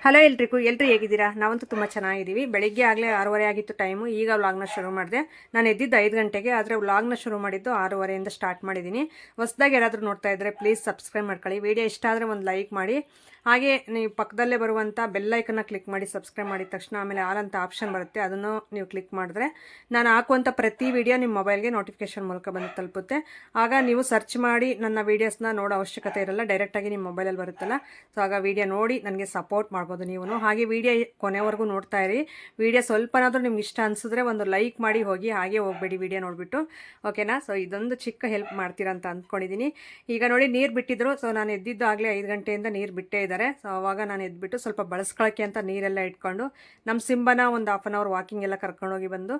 Hello ಎಲ್ರಿಗೂ ಹೇಗಿದ್ದೀರಾ? ನಾವಂತೂ ತುಂಬ ಚೆನ್ನಾಗಿದ್ದೀವಿ. ಬೆಳಿಗ್ಗೆ ಆಗಲೇ 6:30 ಆಗಿತ್ತು ಟೈಮು. ಈಗ ವ್ಲಾಗ್ನ ಶುರು ಮಾಡಿದೆ. ನಾನು ಎದ್ದಿದ್ದು 5 ಗಂಟೆಗೆ, ಆದರೆ ವ್ಲಾಗ್ನ ಶುರು ಮಾಡಿದ್ದು 6:30 ಸ್ಟಾರ್ಟ್ ಮಾಡಿದ್ದೀನಿ. ಹೊಸದಾಗಿ ಯಾರಾದರೂ ನೋಡ್ತಾ ಇದ್ದರೆ ಪ್ಲೀಸ್ ಸಬ್ಸ್ಕ್ರೈಬ್ ಮಾಡ್ಕೊಳ್ಳಿ. ವಿಡಿಯೋ ಇಷ್ಟ ಆದರೆ ಒಂದು ಲೈಕ್ ಮಾಡಿ. ಹಾಗೆ ನೀವು ಪಕ್ಕದಲ್ಲೇ ಬರುವಂಥ ಬೆಲ್ಲೈಕನ್ನ ಕ್ಲಿಕ್ ಮಾಡಿ. ಸಬ್ಸ್ಕ್ರೈಬ್ ಮಾಡಿದ ತಕ್ಷಣ ಆಮೇಲೆ ಆಲ್ ಅಂತ ಆಪ್ಷನ್ ಬರುತ್ತೆ, ಅದನ್ನು ನೀವು ಕ್ಲಿಕ್ ಮಾಡಿದ್ರೆ ನಾನು ಹಾಕುವಂಥ ಪ್ರತಿ ವಿಡಿಯೋ ನಿಮ್ಮ ಮೊಬೈಲ್ಗೆ ನೋಟಿಫಿಕೇಶನ್ ಮೂಲಕ ಬಂದು ತಲುಪುತ್ತೆ. ಆಗ ನೀವು ಸರ್ಚ್ ಮಾಡಿ ನನ್ನ ವೀಡಿಯೋಸ್ನ ನೋಡೋ ಅವಶ್ಯಕತೆ ಇರಲ್ಲ, ಡೈರೆಕ್ಟಾಗಿ ನಿಮ್ಮ ಮೊಬೈಲಲ್ಲಿ ಬರುತ್ತಲ್ಲ. ಸೊ ಆಗ ವಿಡಿಯೋ ನೋಡಿ ನನಗೆ ಸಪೋರ್ಟ್ ಮಾಡ್ಬೋದು ನೀವು. ಹಾಗೆ ವಿಡಿಯೋ ಕೊನೆವರೆಗೂ ನೋಡ್ತಾ ಇರಿ. ವಿಡಿಯೋ ಸ್ವಲ್ಪನಾದರೂ ನಿಮ್ಗೆ ಇಷ್ಟ ಅನಿಸಿದ್ರೆ ಒಂದು ಲೈಕ್ ಮಾಡಿ ಹೋಗಿ, ಹಾಗೆ ಹೋಗಬೇಡಿ ವಿಡಿಯೋ ನೋಡಿಬಿಟ್ಟು, ಓಕೆನಾ? ಸೊ ಇದೊಂದು ಚಿಕ್ಕ ಹೆಲ್ಪ್ ಮಾಡ್ತೀರಾ ಅಂತ ಅಂದ್ಕೊಂಡಿದ್ದೀನಿ. ಈಗ ನೋಡಿ ನೀರು ಬಿಟ್ಟಿದ್ರು. ಸೊ ನಾನು ಎದ್ದಿದ್ದು ಆಗಲೇ 5 ಗಂಟೆಯಿಂದ ನೀರು ಬಿಟ್ಟೇ ಇದ್ದಾರೆ. ಸೊ ಅವಾಗ ನಾನು ಎದ್ಬಿಟ್ಟು ಸ್ವಲ್ಪ ಬಳಸ್ಕೊಳ್ಳೋಕ್ಕೆ ಅಂತ ನೀರೆಲ್ಲ ಇಟ್ಕೊಂಡು ನಮ್ಮ ಸಿಂಬನ ಒಂದು 1/2 ಅವರ್ ವಾಕಿಂಗ್ ಎಲ್ಲ ಕರ್ಕೊಂಡೋಗಿ ಬಂದು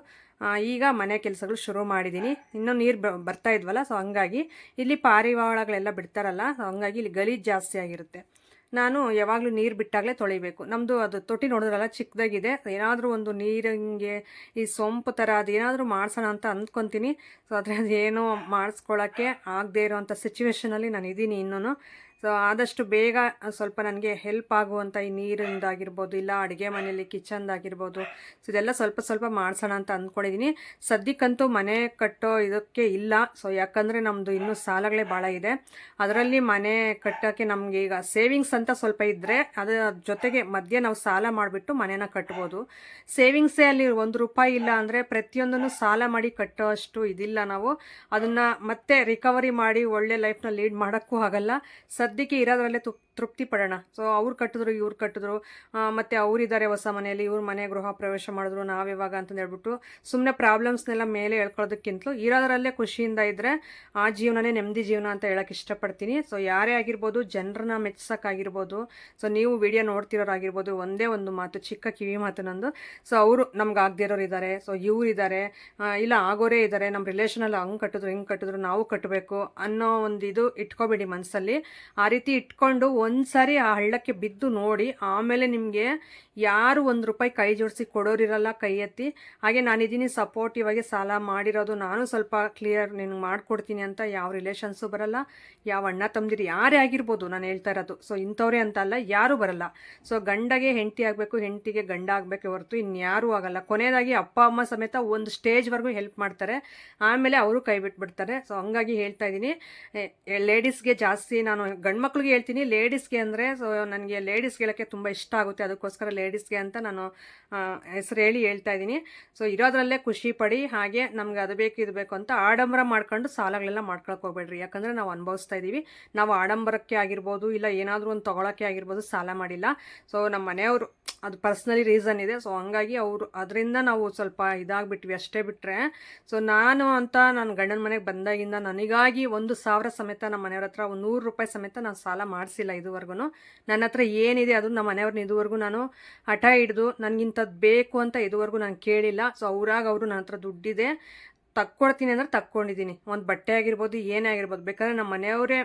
ಈಗ ಮನೆ ಕೆಲಸಗಳು ಶುರು ಮಾಡಿದ್ದೀನಿ. ಇನ್ನೂ ನೀರು ಬರ್ತಾ ಇದ್ವಲ್ಲ, ಸೊ ಹಂಗಾಗಿ ಇಲ್ಲಿ ಪಾರಿವಾಳಗಳೆಲ್ಲ ಬಿಡ್ತಾರಲ್ಲ, ಸೊ ಹಂಗಾಗಿ ಇಲ್ಲಿ ಗಲೀಜು ಜಾಸ್ತಿ ಆಗಿರುತ್ತೆ. ನಾನು ಯಾವಾಗಲೂ ನೀರು ಬಿಟ್ಟಾಗಲೇ ತೊಳಿಬೇಕು. ನಮ್ಮದು ಅದು ತೊಟ್ಟಿ ನೋಡಿದ್ರಲ್ಲ ಚಿಕ್ಕದಾಗಿದೆ. ಏನಾದರೂ ಒಂದು ನೀರಿಂಗೆ ಈ ಸೊಂಪು ಥರ ಅದು ಏನಾದರೂ ಮಾಡಿಸೋಣ ಅಂತ ಅಂದ್ಕೊತೀನಿ. ಸೊ ಆದರೆ ಅದೇನೋ ಮಾಡಿಸ್ಕೊಳ್ಳೋಕ್ಕೆ ಆಗದೆ ಇರೋವಂಥ ಸಿಚುವೇಷನಲ್ಲಿ ನಾನು ಇದ್ದೀನಿ ಇನ್ನೂ. ಸೊ ಆದಷ್ಟು ಬೇಗ ಸ್ವಲ್ಪ ನನಗೆ ಹೆಲ್ಪ್ ಆಗುವಂಥ ಈ ನೀರಿಂದಾಗಿರ್ಬೋದು, ಇಲ್ಲ ಅಡುಗೆ ಮನೆಯಲ್ಲಿ ಕಿಚನ್ದಾಗಿರ್ಬೋದು, ಸೊ ಇದೆಲ್ಲ ಸ್ವಲ್ಪ ಸ್ವಲ್ಪ ಮಾಡಿಸೋಣ ಅಂತ ಅಂದ್ಕೊಂಡಿದ್ದೀನಿ. ಸದ್ಯಕ್ಕಂತೂ ಮನೆ ಕಟ್ಟೋ ಇದಕ್ಕೆ ಇಲ್ಲ. ಸೊ ಯಾಕಂದರೆ ನಮ್ಮದು ಇನ್ನೂ ಸಾಲಗಳೇ ಭಾಳ ಇದೆ. ಅದರಲ್ಲಿ ಮನೆ ಕಟ್ಟೋಕ್ಕೆ ನಮಗೆ ಈಗ ಸೇವಿಂಗ್ಸ್ ಅಂತ ಸ್ವಲ್ಪ ಇದ್ದರೆ ಅದರ ಜೊತೆಗೆ ಮಧ್ಯೆ ನಾವು ಸಾಲ ಮಾಡಿಬಿಟ್ಟು ಮನೇನ ಕಟ್ಬೋದು. ಸೇವಿಂಗ್ಸೇ ಅಲ್ಲಿ ₹1 ಇಲ್ಲ ಅಂದರೆ ಪ್ರತಿಯೊಂದನ್ನು ಸಾಲ ಮಾಡಿ ಕಟ್ಟೋ ಅಷ್ಟು ಇದಿಲ್ಲ. ನಾವು ಅದನ್ನು ಮತ್ತೆ ರಿಕವರಿ ಮಾಡಿ ಒಳ್ಳೆ ಲೈಫ್ನ ಲೀಡ್ ಮಾಡೋಕ್ಕೂ ಆಗಲ್ಲ. ಸದ್ಯಕ್ಕೆ ಇರೋದ್ರಲ್ಲೇ ತೃಪ್ತಿ ಪಡೋಣ. ಸೊ ಅವ್ರು ಕಟ್ಟಿದ್ರು, ಇವ್ರು ಕಟ್ಟಿದ್ರು, ಮತ್ತು ಅವರಿದ್ದಾರೆ ಹೊಸ ಮನೆಯಲ್ಲಿ, ಇವ್ರ ಮನೆ ಗೃಹ ಪ್ರವೇಶ ಮಾಡಿದ್ರು, ನಾವಿವಾಗ ಅಂತಂದು ಹೇಳ್ಬಿಟ್ಟು ಸುಮ್ಮನೆ ಪ್ರಾಬ್ಲಮ್ಸ್ನೆಲ್ಲ ಮೇಲೆ ಹೇಳ್ಕೊಳ್ಳೋದಕ್ಕಿಂತಲೂ ಇರೋದ್ರಲ್ಲೇ ಖುಷಿಯಿಂದ ಇದ್ದರೆ ಆ ಜೀವನನೇ ನೆಮ್ಮದಿ ಜೀವನ ಅಂತ ಹೇಳೋಕ್ಕೆ ಇಷ್ಟಪಡ್ತೀನಿ. ಸೊ ಯಾರೇ ಆಗಿರ್ಬೋದು, ಜನರನ್ನ ಮೆಚ್ಚೋಕ್ಕಾಗಿರ್ಬೋದು, ಸೊ ನೀವು ವಿಡಿಯೋ ನೋಡ್ತಿರೋರಾಗಿರ್ಬೋದು, ಒಂದೇ ಒಂದು ಮಾತು, ಚಿಕ್ಕ ಕಿವಿ ಮಾತು ನಂದು. ಸೊ ಅವರು ನಮ್ಗೆ ಆಗದೇ ಇರೋರು ಇದ್ದಾರೆ, ಸೊ ಇವ್ರು ಇದ್ದಾರೆ, ಇಲ್ಲ ಆಗೋರೇ ಇದ್ದಾರೆ, ನಮ್ಮ ರಿಲೇಷನಲ್ಲಿ ಹಂಗೆ ಕಟ್ಟಿದ್ರು ಹಿಂಗೆ ಕಟ್ಟಿದ್ರು ನಾವು ಕಟ್ಟಬೇಕು ಅನ್ನೋ ಒಂದು ಇದು ಇಟ್ಕೊಬೇಡಿ ಮನಸ್ಸಲ್ಲಿ. ಆ ರೀತಿ ಇಟ್ಕೊಂಡು ಒಂದು ಸಾರಿ ಆ ಹಳ್ಳಕ್ಕೆ ಬಿದ್ದು ನೋಡಿ, ಆಮೇಲೆ ನಿಮಗೆ ಯಾರು ₹1 ಕೈ ಜೋಡಿಸಿ ಕೊಡೋರಿರಲ್ಲ ಕೈ ಎತ್ತಿ. ಹಾಗೆ ನಾನಿದ್ದೀನಿ ಸಪೋರ್ಟಿವ್ ಆಗಿ, ಸಾಲ ಮಾಡಿರೋದು ನಾನು ಸ್ವಲ್ಪ ಕ್ಲಿಯರ್ ನಿನಗೆ ಮಾಡಿಕೊಡ್ತೀನಿ ಅಂತ ಯಾವ ರಿಲೇಷನ್ಸು ಬರಲ್ಲ, ಯಾವ ಅಣ್ಣ ತಮ್ಮದಿರು ಯಾರೇ ಆಗಿರ್ಬೋದು ನಾನು ಹೇಳ್ತಾ ಇರೋದು. ಸೊ ಇಂಥವ್ರೆ ಅಂತ ಅಲ್ಲ, ಯಾರೂ ಬರಲ್ಲ. ಸೊ ಗಂಡಗೆ ಹೆಂಡತಿ ಆಗಬೇಕು, ಹೆಂಡತಿಗೆ ಗಂಡ ಆಗಬೇಕೆ ಹೊರತು ಇನ್ಯಾರೂ ಆಗಲ್ಲ. ಕೊನೆಯದಾಗಿ ಅಪ್ಪ ಅಮ್ಮ ಸಮೇತ ಒಂದು ಸ್ಟೇಜ್ವರೆಗೂ ಹೆಲ್ಪ್ ಮಾಡ್ತಾರೆ, ಆಮೇಲೆ ಅವರು ಕೈ ಬಿಟ್ಬಿಡ್ತಾರೆ. ಸೊ ಹಂಗಾಗಿ ಹೇಳ್ತಾ ಇದ್ದೀನಿ, ಲೇಡೀಸ್ಗೆ ಜಾಸ್ತಿ ನಾನು ಗಂಡು ಮಕ್ಳಿಗೆ ಹೇಳ್ತೀನಿ, ಲೇಡೀಸ್ಗೆ ಅಂದರೆ ಸೊ ನನಗೆ ಲೇಡೀಸ್ ಹೇಳೋಕ್ಕೆ ತುಂಬ ಇಷ್ಟ ಆಗುತ್ತೆ, ಅದಕ್ಕೋಸ್ಕರ ಲೇಡೀಸ್ಗೆ ಅಂತ ನಾನು ಹೆಸರು ಹೇಳ್ತಾ ಇದ್ದೀನಿ. ಸೊ ಇರೋದ್ರಲ್ಲೇ ಖುಷಿ ಪಡಿ. ಹಾಗೆ ನಮ್ಗೆ ಅದು ಬೇಕು ಇದು ಬೇಕು ಅಂತ ಆಡಂಬರ ಮಾಡ್ಕೊಂಡು ಸಾಲಗಳೆಲ್ಲ ಮಾಡ್ಕೊಳಕ್ಕೆ ಹೋಗ್ಬೇಡ್ರಿ. ಯಾಕಂದರೆ ನಾವು ಅನುಭವಿಸ್ತಾ ಇದ್ದೀವಿ. ನಾವು ಆಡಂಬರಕ್ಕೆ ಆಗಿರ್ಬೋದು, ಇಲ್ಲ ಏನಾದರೂ ಒಂದು ತೊಗೊಳಕ್ಕೆ ಆಗಿರ್ಬೋದು ಸಾಲ ಮಾಡಿಲ್ಲ. ಸೊ ನಮ್ಮ ಮನೆಯವರು ಅದು ಪರ್ಸ್ನಲಿ ರೀಸನ್ ಇದೆ. ಸೊ ಹಂಗಾಗಿ ಅವರು ಅದರಿಂದ ನಾವು ಸ್ವಲ್ಪ ಇದಾಗ್ಬಿಟ್ವಿ ಅಷ್ಟೇ. ಬಿಟ್ಟರೆ ಸೊ ನಾನು ಗಂಡನ ಮನೆಗೆ ಬಂದಾಗಿಂದ ನನಗಾಗಿ 1,000 ಸಮೇತ ನಮ್ಮ ಮನೆಯವ್ರ ಹತ್ರ ₹100 ಸಮೇತ ನಾನು ಸಾಲ ಮಾಡಿಸಿಲ್ಲ ಇದುವರೆಗೂ. ನನ್ನ ಹತ್ರ ಏನಿದೆ ಅದು ನಮ್ಮ ಮನೆಯವ್ರನ್ನ ಇದುವರೆಗೂ ನಾನು ಹಠ ಹಿಡಿದು ನನಗಿಂಥದ್ದು ಬೇಕು ಅಂತ ಇದುವರೆಗೂ ನಾನು ಕೇಳಿಲ್ಲ. ಸೊ ಅವರು ನನ್ನ ಹತ್ರ ದುಡ್ಡಿದೆ ತಕ್ಕೊಡ್ತೀನಿ ಅಂದ್ರೆ ತಕ್ಕೊಂಡಿದ್ದೀನಿ. ಒಂದು ಬಟ್ಟೆ ಆಗಿರ್ಬೋದು, ಏನೇ ಆಗಿರ್ಬೋದು, ಬೇಕಾದ್ರೆ ನಮ್ಮ ಮನೆಯವರೇ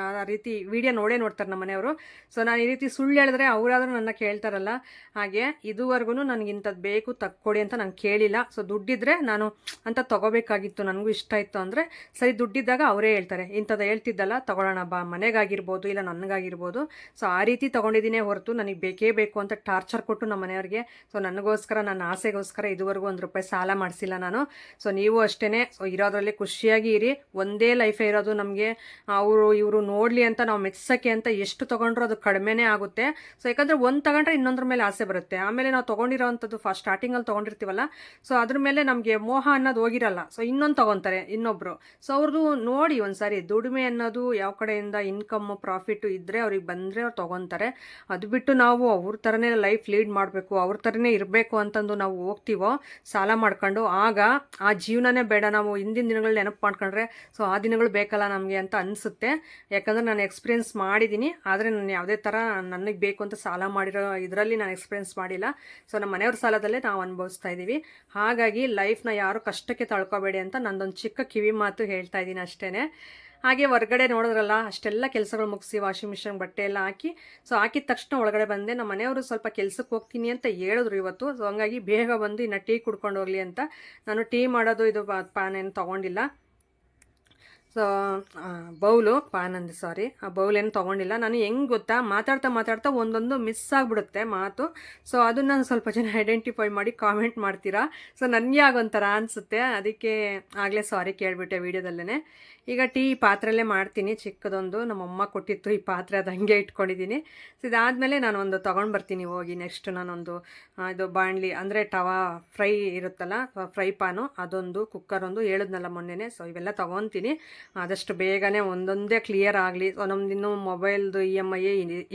ಆ ರೀತಿ ವಿಡಿಯೋ ನೋಡ್ತಾರೆ ನಮ್ಮ ಮನೆಯವರು. ಸೊ ನಾನು ಈ ರೀತಿ ಸುಳ್ಳು ಹೇಳಿದ್ರೆ ಅವರಾದರೂ ನನ್ನ ಕೇಳ್ತಾರಲ್ಲ, ಹಾಗೆ ಇದುವರೆಗೂ ನನಗಿಂಥದ್ದು ಬೇಕು ತಕ್ಕೊಡಿ ಅಂತ ನಾನು ಕೇಳಿಲ್ಲ. ಸೊ ದುಡ್ಡಿದ್ರೆ ನಾನು ಅಂತ ತೊಗೋಬೇಕಾಗಿತ್ತು, ನನಗೂ ಇಷ್ಟ ಇತ್ತು ಅಂದರೆ ಸರಿ, ದುಡ್ಡಿದ್ದಾಗ ಅವರೇ ಹೇಳ್ತಾರೆ ಇಂಥದ್ದು ಹೇಳ್ತಿದ್ದಲ್ಲ ತಗೊಳ್ಳೋಣ ಬಾ, ಮನೆಗಾಗಿರ್ಬೋದು ಇಲ್ಲ ನನಗಾಗಿರ್ಬೋದು. ಸೊ ಆ ರೀತಿ ತೊಗೊಂಡಿದ್ದೀನೇ ಹೊರತು ನನಗೆ ಬೇಕೇ ಬೇಕು ಅಂತ ಟಾರ್ಚರ್ ಕೊಟ್ಟು ನಮ್ಮ ಮನೆಯವ್ರಿಗೆ, ಸೊ ನನಗೋಸ್ಕರ ನನ್ನ ಆಸೆಗೋಸ್ಕರ ಇದುವರೆಗೂ ₹1 ಸಾಲ ಮಾಡಿಸಿಲ್ಲ ನಾನು. ಸೊ ನೀವು ಅಷ್ಟೇ. ಸೊ ಇರೋದ್ರಲ್ಲಿ ಖುಷಿಯಾಗಿ ಇರಿ. ಒಂದೇ ಲೈಫೇ ಇರೋದು ನಮಗೆ. ಇವರು ನೋಡಲಿ ಅಂತ ನಾವು ಮೆಚ್ಚೋಕ್ಕೆ ಅಂತ ಎಷ್ಟು ತೊಗೊಂಡ್ರು ಅದು ಕಡಿಮೆನೇ ಆಗುತ್ತೆ. ಸೊ ಯಾಕಂದರೆ ಒಂದು ತಗೊಂಡ್ರೆ ಇನ್ನೊಂದ್ರ ಮೇಲೆ ಆಸೆ ಬರುತ್ತೆ. ಆಮೇಲೆ ನಾವು ತೊಗೊಂಡಿರೋವಂಥದ್ದು ಸ್ಟಾರ್ಟಿಂಗಲ್ಲಿ ತೊಗೊಂಡಿರ್ತೀವಲ್ಲ, ಸೊ ಅದ್ರ ಮೇಲೆ ನಮಗೆ ಮೋಹ ಅನ್ನೋದು ಹೋಗಿರಲ್ಲ. ಸೊ ಇನ್ನೊಂದು ತೊಗೊತಾರೆ ಇನ್ನೊಬ್ಬರು. ಸೊ ಅವ್ರದ್ದು ನೋಡಿ ಒಂದು ಸಾರಿ ದುಡಿಮೆ ಅನ್ನೋದು ಯಾವ ಕಡೆಯಿಂದ ಇನ್ಕಮ್ಮು ಪ್ರಾಫಿಟ್ಟು ಇದ್ದರೆ ಅವ್ರಿಗೆ ಬಂದರೆ ಅವ್ರು ತೊಗೊತಾರೆ. ಅದು ಬಿಟ್ಟು ನಾವು ಅವ್ರ ಥರನೇ ಲೈಫ್ ಲೀಡ್ ಮಾಡಬೇಕು, ಅವ್ರ ಥರನೇ ಇರಬೇಕು ಅಂತಂದು ನಾವು ಹೋಗ್ತೀವೋ ಸಾಲ ಮಾಡ್ಕೊಂಡು, ಆಗ ಆ ಜೀವನನೇ ಬೇಡ. ನಾವು ಹಿಂದಿನ ದಿನಗಳು ನೆನಪು ಮಾಡ್ಕೊಂಡ್ರೆ ಸೊ ಆ ದಿನಗಳು ಬೇಕಲ್ಲ ನಮಗೆ ಅಂತ ಅನಿಸುತ್ತೆ. ಯಾಕಂದರೆ ನಾನು ಎಕ್ಸ್ಪೀರಿಯೆನ್ಸ್ ಮಾಡಿದ್ದೀನಿ. ಆದರೆ ನಾನು ಯಾವುದೇ ಥರ ನನಗೆ ಬೇಕು ಅಂತ ಸಾಲ ಮಾಡಿರೋ ಇದರಲ್ಲಿ ನಾನು ಎಕ್ಸ್ಪೀರಿಯೆನ್ಸ್ ಮಾಡಿಲ್ಲ. ಸೊ ನಮ್ಮ ಮನೆಯವ್ರ ಸಾಲದಲ್ಲೇ ನಾವು ಅನುಭವಿಸ್ತಾ ಇದ್ದೀವಿ. ಹಾಗಾಗಿ ಲೈಫ್ನ ಯಾರು ಕಷ್ಟಕ್ಕೆ ತಳ್ಕೊಬೇಡಿ ಅಂತ ನಂದೊಂದು ಚಿಕ್ಕ ಕಿವಿ ಮಾತು ಹೇಳ್ತಾ ಇದ್ದೀನಿ ಅಷ್ಟೇ. ಹಾಗೆ ಹೊರಗಡೆ ನೋಡಿದ್ರಲ್ಲ, ಅಷ್ಟೆಲ್ಲ ಕೆಲಸಗಳು ಮುಗಿಸಿ ವಾಷಿಂಗ್ ಮಿಷಿನ್ ಬಟ್ಟೆ ಎಲ್ಲ ಹಾಕಿ, ಸೊ ಹಾಕಿದ ತಕ್ಷಣ ಒಳಗಡೆ ಬಂದೆ. ನಮ್ಮ ಮನೆಯವರು ಸ್ವಲ್ಪ ಕೆಲಸಕ್ಕೆ ಹೋಗ್ತೀನಿ ಅಂತ ಹೇಳಿದ್ರು ಇವತ್ತು. ಸೊ ಹಂಗಾಗಿ ಬೇಗ ಬಂದು ಇನ್ನು ಟೀ ಕುಡ್ಕೊಂಡು ಹೋಗಲಿ ಅಂತ ನಾನು ಟೀ ಮಾಡೋದು ಇದು ಪಾನೇನು ತೊಗೊಂಡಿಲ್ಲ. ಸೊ ಸೊ ಬೌಲು ಪಾನಂದಿ ಸಾರಿ ಆ ಬೌಲ್ ಏನು ತೊಗೊಂಡಿಲ್ಲ. ನಾನು ಹೆಂಗೆ ಗೊತ್ತಾ, ಮಾತಾಡ್ತಾ ಒಂದೊಂದು ಮಿಸ್ ಆಗಿಬಿಡುತ್ತೆ ಮಾತು. ಸೊ ಅದನ್ನು ನಾನು ಸ್ವಲ್ಪ ಜನ ಐಡೆಂಟಿಫೈ ಮಾಡಿ ಕಾಮೆಂಟ್ ಮಾಡ್ತೀರಾ. ಸೊ ನನಗೆ ಆಗೊಂಥರ ಅನಿಸುತ್ತೆ, ಅದಕ್ಕೆ ಆಗಲೇ ಸಾರಿ ಕೇಳಿಬಿಟ್ಟೆ ವೀಡಿಯೋದಲ್ಲೇ. ಈಗ ಟೀ ಪಾತ್ರೆಯಲ್ಲೇ ಮಾಡ್ತೀನಿ, ಚಿಕ್ಕದೊಂದು ನಮ್ಮಮ್ಮ ಕೊಟ್ಟಿತ್ತು ಈ ಪಾತ್ರೆ, ಅದು ಹಂಗೆ ಇಟ್ಕೊಂಡಿದ್ದೀನಿ. ಸೊ ಇದಾದಮೇಲೆ ನಾನು ಒಂದು ತೊಗೊಂಡು ಬರ್ತೀನಿ ಹೋಗಿ. ನೆಕ್ಸ್ಟ್ ನಾನೊಂದು ಇದು ಬಾಣಲಿ ಅಂದರೆ ತವಾ ಫ್ರೈ ಇರುತ್ತಲ್ಲ, ಫ್ರೈ ಪಾನು, ಅದೊಂದು ಕುಕ್ಕರ್ ಒಂದು ಹೇಳಿದ್ನಲ್ಲ ಮೊನ್ನೆನೇ. ಸೊ ಇವೆಲ್ಲ ತೊಗೊತೀನಿ ಆದಷ್ಟು ಬೇಗನೆ, ಒಂದೊಂದೇ ಕ್ಲಿಯರ್ ಆಗಲಿ. ಸೊ ನಮ್ದು ಇನ್ನೂ ಮೊಬೈಲ್ದು EMI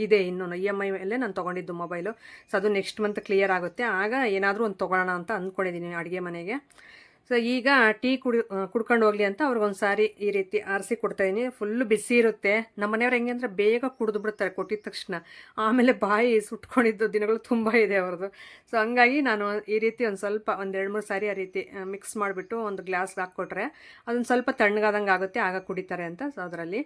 ಇದೆ, ಇನ್ನೂ EMI ಮೇಲೆ ನಾನು ತೊಗೊಂಡಿದ್ದು ಮೊಬೈಲು. ಸೊ ಅದು ನೆಕ್ಸ್ಟ್ ಮಂತ್ ಕ್ಲಿಯರ್ ಆಗುತ್ತೆ, ಆಗ ಏನಾದರೂ ಒಂದು ತೊಗೊಳ್ಳೋಣ ಅಂತ ಅಂದ್ಕೊಂಡಿದ್ದೀನಿ ಅಡುಗೆ ಮನೆಗೆ. ಸೊ ಈಗ ಟೀ ಕುಡ್ಕೊಂಡು ಹೋಗಲಿ ಅಂತ ಅವ್ರಿಗೊಂದು ಸಾರಿ ಈ ರೀತಿ ಆರಿಸಿ ಕೊಡ್ತಾಯಿದ್ದೀನಿ. ಫುಲ್ಲು ಬಿಸಿ ಇರುತ್ತೆ. ನಮ್ಮ ಮನೆಯವ್ರು ಹೆಂಗೆ ಅಂದರೆ ಬೇಗ ಕುಡಿದು ಬಿಡ್ತಾರೆ ಕೊಟ್ಟಿದ ತಕ್ಷಣ, ಆಮೇಲೆ ಬಾಯಿ ಸುಟ್ಕೊಂಡಿದ್ದು ದಿನಗಳು ತುಂಬ ಇದೆ ಅವ್ರದ್ದು. ಸೊ ಹಂಗಾಗಿ ನಾನು ಈ ರೀತಿ ಒಂದು ಸ್ವಲ್ಪ ಒಂದು 2-3 ಸಾರಿ ಆ ರೀತಿ ಮಿಕ್ಸ್ ಮಾಡಿಬಿಟ್ಟು ಒಂದು ಗ್ಲಾಸ್ಗೆ ಹಾಕ್ಕೊಟ್ರೆ ಅದೊಂದು ಸ್ವಲ್ಪ ತಣ್ಣಗಾದಂಗೆ ಆಗುತ್ತೆ, ಆಗ ಕುಡಿತಾರೆ ಅಂತ. ಸೊ ಅದರಲ್ಲಿ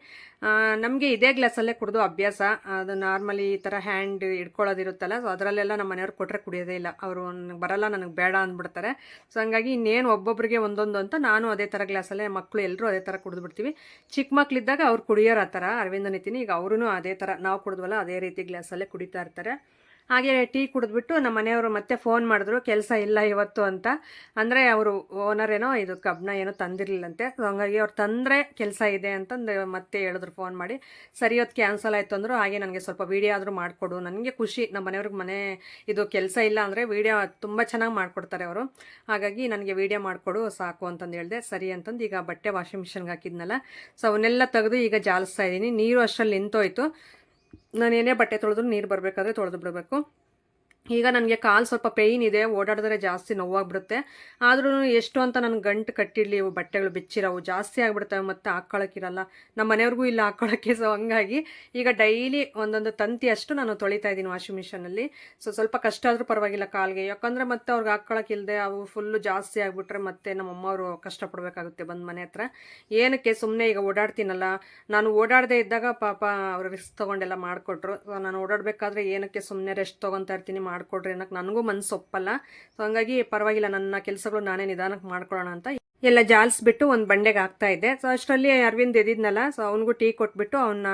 ನಮಗೆ ಇದೇ ಗ್ಲಾಸಲ್ಲೇ ಕುಡಿದು ಅಭ್ಯಾಸ. ಅದು ನಾರ್ಮಲಿ ಈ ಥರ ಹ್ಯಾಂಡ್ ಇಟ್ಕೊಳ್ಳೋದಿರುತ್ತಲ್ಲ, ಸೊ ಅದರಲ್ಲೆಲ್ಲ ನಮ್ಮ ಮನೆಯವ್ರು ಕೊಟ್ಟರೆ ಕುಡಿಯೋದೇ ಇಲ್ಲ. ಅವರು ನನಗೆ ಬರಲ್ಲ, ನನಗೆ ಬೇಡ ಅಂದ್ಬಿಡ್ತಾರೆ. ಸೊ ಹಂಗಾಗಿ ಇನ್ನೇನು ಒಬ್ಬೊಬ್ಬರಿಗೆ ಒಂದೊಂದು ಅಂತ ನಾನು ಅದೇ ಥರ ಗ್ಲಾಸಲ್ಲೇ, ಮಕ್ಕಳು ಎಲ್ಲರೂ ಅದೇ ಥರ ಕುಡಿದ್ಬಿಡ್ತೀವಿ. ಚಿಕ್ಕ ಮಕ್ಕಳಿದ್ದಾಗ ಅವ್ರು ಕುಡಿಯೋರು ಆ ಥರ, ಅರವಿಂದ ನಿತಿನಿ, ಈಗ ಅವರೂ ಅದೇ ಥರ ನಾವು ಕುಡಿದ್ವಲ್ಲ ಅದೇ ರೀತಿ ಗ್ಲಾಸಲ್ಲೇ ಕುಡಿತಾ ಇರ್ತಾರೆ. ಹಾಗೆ ಟೀ ಕುಡಿದ್ಬಿಟ್ಟು ನಮ್ಮ ಮನೆಯವರು ಮತ್ತೆ ಫೋನ್ ಮಾಡಿದ್ರು, ಕೆಲಸ ಇಲ್ಲ ಇವತ್ತು ಅಂತ. ಅಂದರೆ ಅವರು ಓನರ್ ಏನೋ ಇದು ಕಬ್ಬನ ಏನೋ ತಂದಿರಲಿಲ್ಲಂತೆ. ಸೊ ಹಂಗಾಗಿ ಅವ್ರು ತಂದರೆ ಕೆಲಸ ಇದೆ ಅಂತಂದು ಮತ್ತೆ ಹೇಳಿದ್ರು ಫೋನ್ ಮಾಡಿ. ಸರಿ ಇವತ್ತು ಕ್ಯಾನ್ಸಲ್ ಆಯಿತು ಅಂದರು. ಹಾಗೆ ನನಗೆ ಸ್ವಲ್ಪ ವೀಡಿಯೋ ಆದರೂ ಮಾಡಿಕೊಡು, ನನಗೆ ಖುಷಿ. ನಮ್ಮ ಮನೆಯವ್ರಿಗೆ ಮನೆ ಇದು ಕೆಲಸ ಇಲ್ಲ ಅಂದರೆ ವೀಡಿಯೋ ತುಂಬ ಚೆನ್ನಾಗಿ ಮಾಡಿಕೊಡ್ತಾರೆ ಅವರು. ಹಾಗಾಗಿ ನನಗೆ ವೀಡಿಯೋ ಮಾಡಿಕೊಡು ಸಾಕು ಅಂತಂದು ಹೇಳಿದೆ. ಸರಿ ಅಂತಂದು ಈಗ ಬಟ್ಟೆ ವಾಷಿಂಗ್ ಮಿಷನ್ಗೆ ಹಾಕಿದ್ನಲ್ಲ, ಸೊ ಅವನ್ನೆಲ್ಲ ತೆಗೆದು ಈಗ ಜಾಲಿಸ್ತಾ ಇದ್ದೀನಿ. ನೀರು ಅಷ್ಟರಲ್ಲಿ ನಿಂತೋಯ್ತು. ನಾನು ಏನೇ ಬಟ್ಟೆ ತೊಳೆದ್ರು ನೀರು ಬರಬೇಕಾದ್ರೆ ತೊಳೆದು ಬಿಡಬೇಕು. ಈಗ ನನಗೆ ಕಾಲು ಸ್ವಲ್ಪ ಪೇಯ್ನ್ ಇದೆ, ಓಡಾಡಿದ್ರೆ ಜಾಸ್ತಿ ನೋವಾಗ್ಬಿಡುತ್ತೆ. ಆದ್ರೂ ಎಷ್ಟು ಅಂತ ನನಗೆ ಗಂಟು ಕಟ್ಟಿಡಲಿ, ಇವು ಬಟ್ಟೆಗಳು ಬಿಚ್ಚಿರೋವು ಜಾಸ್ತಿ ಆಗಿಬಿಡ್ತವೆ, ಮತ್ತು ಹಾಕ್ಕೊಳಕ್ಕಿರಲ್ಲ, ನಮ್ಮ ಮನೆಯವ್ರಿಗೂ ಇಲ್ಲ ಹಾಕ್ಕೊಳಕ್ಕೆ. ಸೊ ಹಂಗಾಗಿ ಈಗ ಡೈಲಿ ಒಂದೊಂದು ತಂತಿ ಅಷ್ಟು ನಾನು ತೊಳಿತಾ ಇದ್ದೀನಿ ವಾಷಿಂಗ್ ಮಿಷನಲ್ಲಿ. ಸೊ ಸ್ವಲ್ಪ ಕಷ್ಟ ಆದರೂ ಪರವಾಗಿಲ್ಲ ಕಾಲಿಗೆ, ಯಾಕಂದರೆ ಮತ್ತೆ ಅವ್ರಿಗೆ ಹಾಕ್ಕೊಳಕ್ಕಿಲ್ಲದೆ ಅವು ಫುಲ್ಲು ಜಾಸ್ತಿ ಆಗಿಬಿಟ್ರೆ ಮತ್ತೆ ನಮ್ಮಮ್ಮವರು ಕಷ್ಟಪಡಬೇಕಾಗುತ್ತೆ ಬಂದು ಮನೆ ಹತ್ರ. ಏನಕ್ಕೆ ಸುಮ್ಮನೆ ಈಗ ಓಡಾಡ್ತೀನಲ್ಲ, ನಾನು ಓಡಾಡದೇ ಇದ್ದಾಗ ಪಾಪ ಅವರು ರಿಸ್ಕ್ ತೊಗೊಂಡೆಲ್ಲ ಮಾಡಿಕೊಟ್ರು. ಸೊ ನಾನು ಓಡಾಡಬೇಕಾದ್ರೆ ಏನಕ್ಕೆ ಸುಮ್ಮನೆ ರೆಸ್ಟ್ ತೊಗೊತಾ ಇರ್ತೀನಿ, ಮಾಡಿಕೊಡ್ರಿ ಅನ್ನೋಕ್ಕೆ ನನಗೂ ಮನಸ್ಸು ಒಪ್ಪಲ್ಲ. ಸೊ ಹಂಗಾಗಿ ಪರವಾಗಿಲ್ಲ, ನನ್ನ ಕೆಲಸಗಳು ನಾನೇ ನಿಧಾನಕ್ಕೆ ಮಾಡ್ಕೊಳ್ಳೋಣ ಅಂತ ಎಲ್ಲ ಜಾಲಿಸ್ಬಿಟ್ಟು ಒಂದು ಬಂಡೆಗೆ ಹಾಕ್ತಾ ಇದ್ದೆ. ಸೊ ಅಷ್ಟರಲ್ಲಿ ಅರವಿಂದ್ ಎದ್ದಿದ್ನಲ್ಲ, ಸೊ ಅವನಿಗೂ ಟೀ ಕೊಟ್ಬಿಟ್ಟು ಅವನ್ನ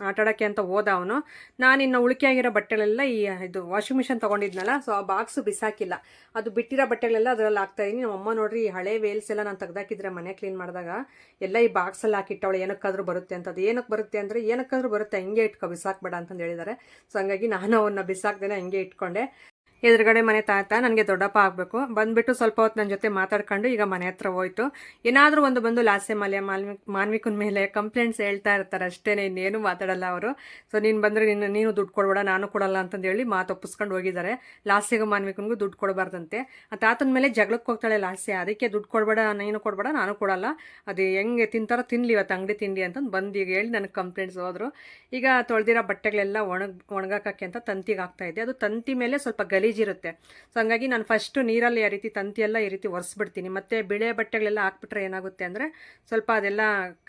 ಆಟಾಡೋಕ್ಕೆ ಅಂತ ಹೋದ ಅವನು. ನಾನು ಇನ್ನು ಉಳಿಕೆ ಆಗಿರೋ ಬಟ್ಟೆಗಳೆಲ್ಲ ಇದು ವಾಷಿಂಗ್ ಮಿಷನ್ ತೊಗೊಂಡಿದ್ನಲ್ಲ, ಸೊ ಆ ಬಾಕ್ಸು ಬಿಸಾಕಿಲ್ಲ, ಅದು ಬಿಟ್ಟಿರೋ ಬಟ್ಟೆಗಳೆಲ್ಲ ಅದರಲ್ಲಿ ಹಾಕ್ತಾಯಿದ್ದೀನಿ. ನಮ್ಮಮ್ಮ ನೋಡ್ರಿ, ಈ ಹಳೆ ವೇಲ್ಸ್ ಎಲ್ಲ ನಾನು ತೆಗ್ದಾಕಿದ್ರೆ ಮನೆ ಕ್ಲೀನ್ ಮಾಡಿದಾಗ ಎಲ್ಲ ಈ ಬಾಕ್ಸಲ್ಲಿ ಹಾಕಿಟ್ಟವಳು, ಏನಕ್ಕಾದ್ರೂ ಬರುತ್ತೆ ಅಂತ. ಅದು ಏನಕ್ಕೆ ಬರುತ್ತೆ ಅಂದರೆ, ಏನಕ್ಕಾದ್ರೂ ಬರುತ್ತೆ, ಹಿಂಗೆ ಇಟ್ಕೊ, ಬಿಸಾಕ್ಬೇಡ ಅಂತಂದು ಹೇಳಿದ್ದಾರೆ. ಸೊ ಹಂಗಾಗಿ ನಾನು ಅವನ್ನ ಬಿಸಾಕ್ದೇನೆ ಹಂಗೆ ಇಟ್ಕೊಂಡೆ. ಎದುರುಗಡೆ ಮನೆ ತಾತ ನನಗೆ ದೊಡ್ಡಪ್ಪ ಆಗಬೇಕು, ಬಂದುಬಿಟ್ಟು ಸ್ವಲ್ಪ ಹೊತ್ತು ನನ್ನ ಜೊತೆ ಮಾತಾಡ್ಕೊಂಡು ಈಗ ಮನೆ ಹತ್ರ ಹೋಯ್ತು. ಏನಾದರೂ ಒಂದು ಬಂದು ಲಾಸ್ಯ ಮಾನ್ವಿಕನ ಮೇಲೆ ಕಂಪ್ಲೇಂಟ್ಸ್ ಹೇಳ್ತಾ ಇರ್ತಾರೆ ಅಷ್ಟೇ, ಇನ್ನೇನು ಮಾತಾಡಲ್ಲ ಅವರು. ಸೊ ನೀನು ಬಂದರೆ ನೀನು ದುಡ್ಡು ಕೊಡಬೇಡ, ನಾನು ಕೊಡಲ್ಲ ಅಂತಂದೇಳಿ ಮಾತು ಒಪ್ಪಿಸ್ಕೊಂಡು ಹೋಗಿದ್ದಾರೆ. ಲಾಸ್ಯಗೂ ಮಾನ್ವಿಕನಿಗೂ ದುಡ್ಡು ಕೊಡಬಾರ್ದಂತೆ. ಆ ತಾತನ ಮೇಲೆ ಜಗಳಕ್ಕೆ ಹೋಗ್ತಾಳೆ ಲಾಸ್ಯ, ಅದಕ್ಕೆ ದುಡ್ಡು ಕೊಡಬೇಡ, ನೀನು ಕೊಡಬೇಡ, ನಾನು ಕೊಡಲ್ಲ, ಅದು ಹೆಂಗೆ ತಿಂತಾರೋ ತಿನ್ನಲಿ ಇವತ್ತು ಅಂಗಡಿ ತಿಂಡಿ ಅಂತಂದು ಬಂದು ಈಗ ಹೇಳಿ ನನಗೆ ಕಂಪ್ಲೇಂಟ್ಸ್ ಹೋದರು. ಈಗ ತೊಳೆದಿರೋ ಬಟ್ಟೆಗಳೆಲ್ಲ ಒಣಗಾಕಕ್ಕೆ ಅಂತ ತಂತಿಗೆ ಹಾಕ್ತಾಯಿದ್ದೆ. ಅದು ತಂತಿ ಮೇಲೆ ಸ್ವಲ್ಪ ಗಲೀಜಿರುತ್ತೆ. ಸೊ ಹಂಗಾಗಿ ನಾನು ಫಸ್ಟು ನೀರಲ್ಲಿ ಆ ರೀತಿ ತಂತಿಯೆಲ್ಲ ಈ ರೀತಿ ಒರೆಸ್ಬಿಡ್ತೀನಿ. ಮತ್ತು ಬಿಳೆ ಬಟ್ಟೆಗಳೆಲ್ಲ ಹಾಕ್ಬಿಟ್ರೆ ಏನಾಗುತ್ತೆ ಅಂದರೆ ಸ್ವಲ್ಪ ಅದೆಲ್ಲ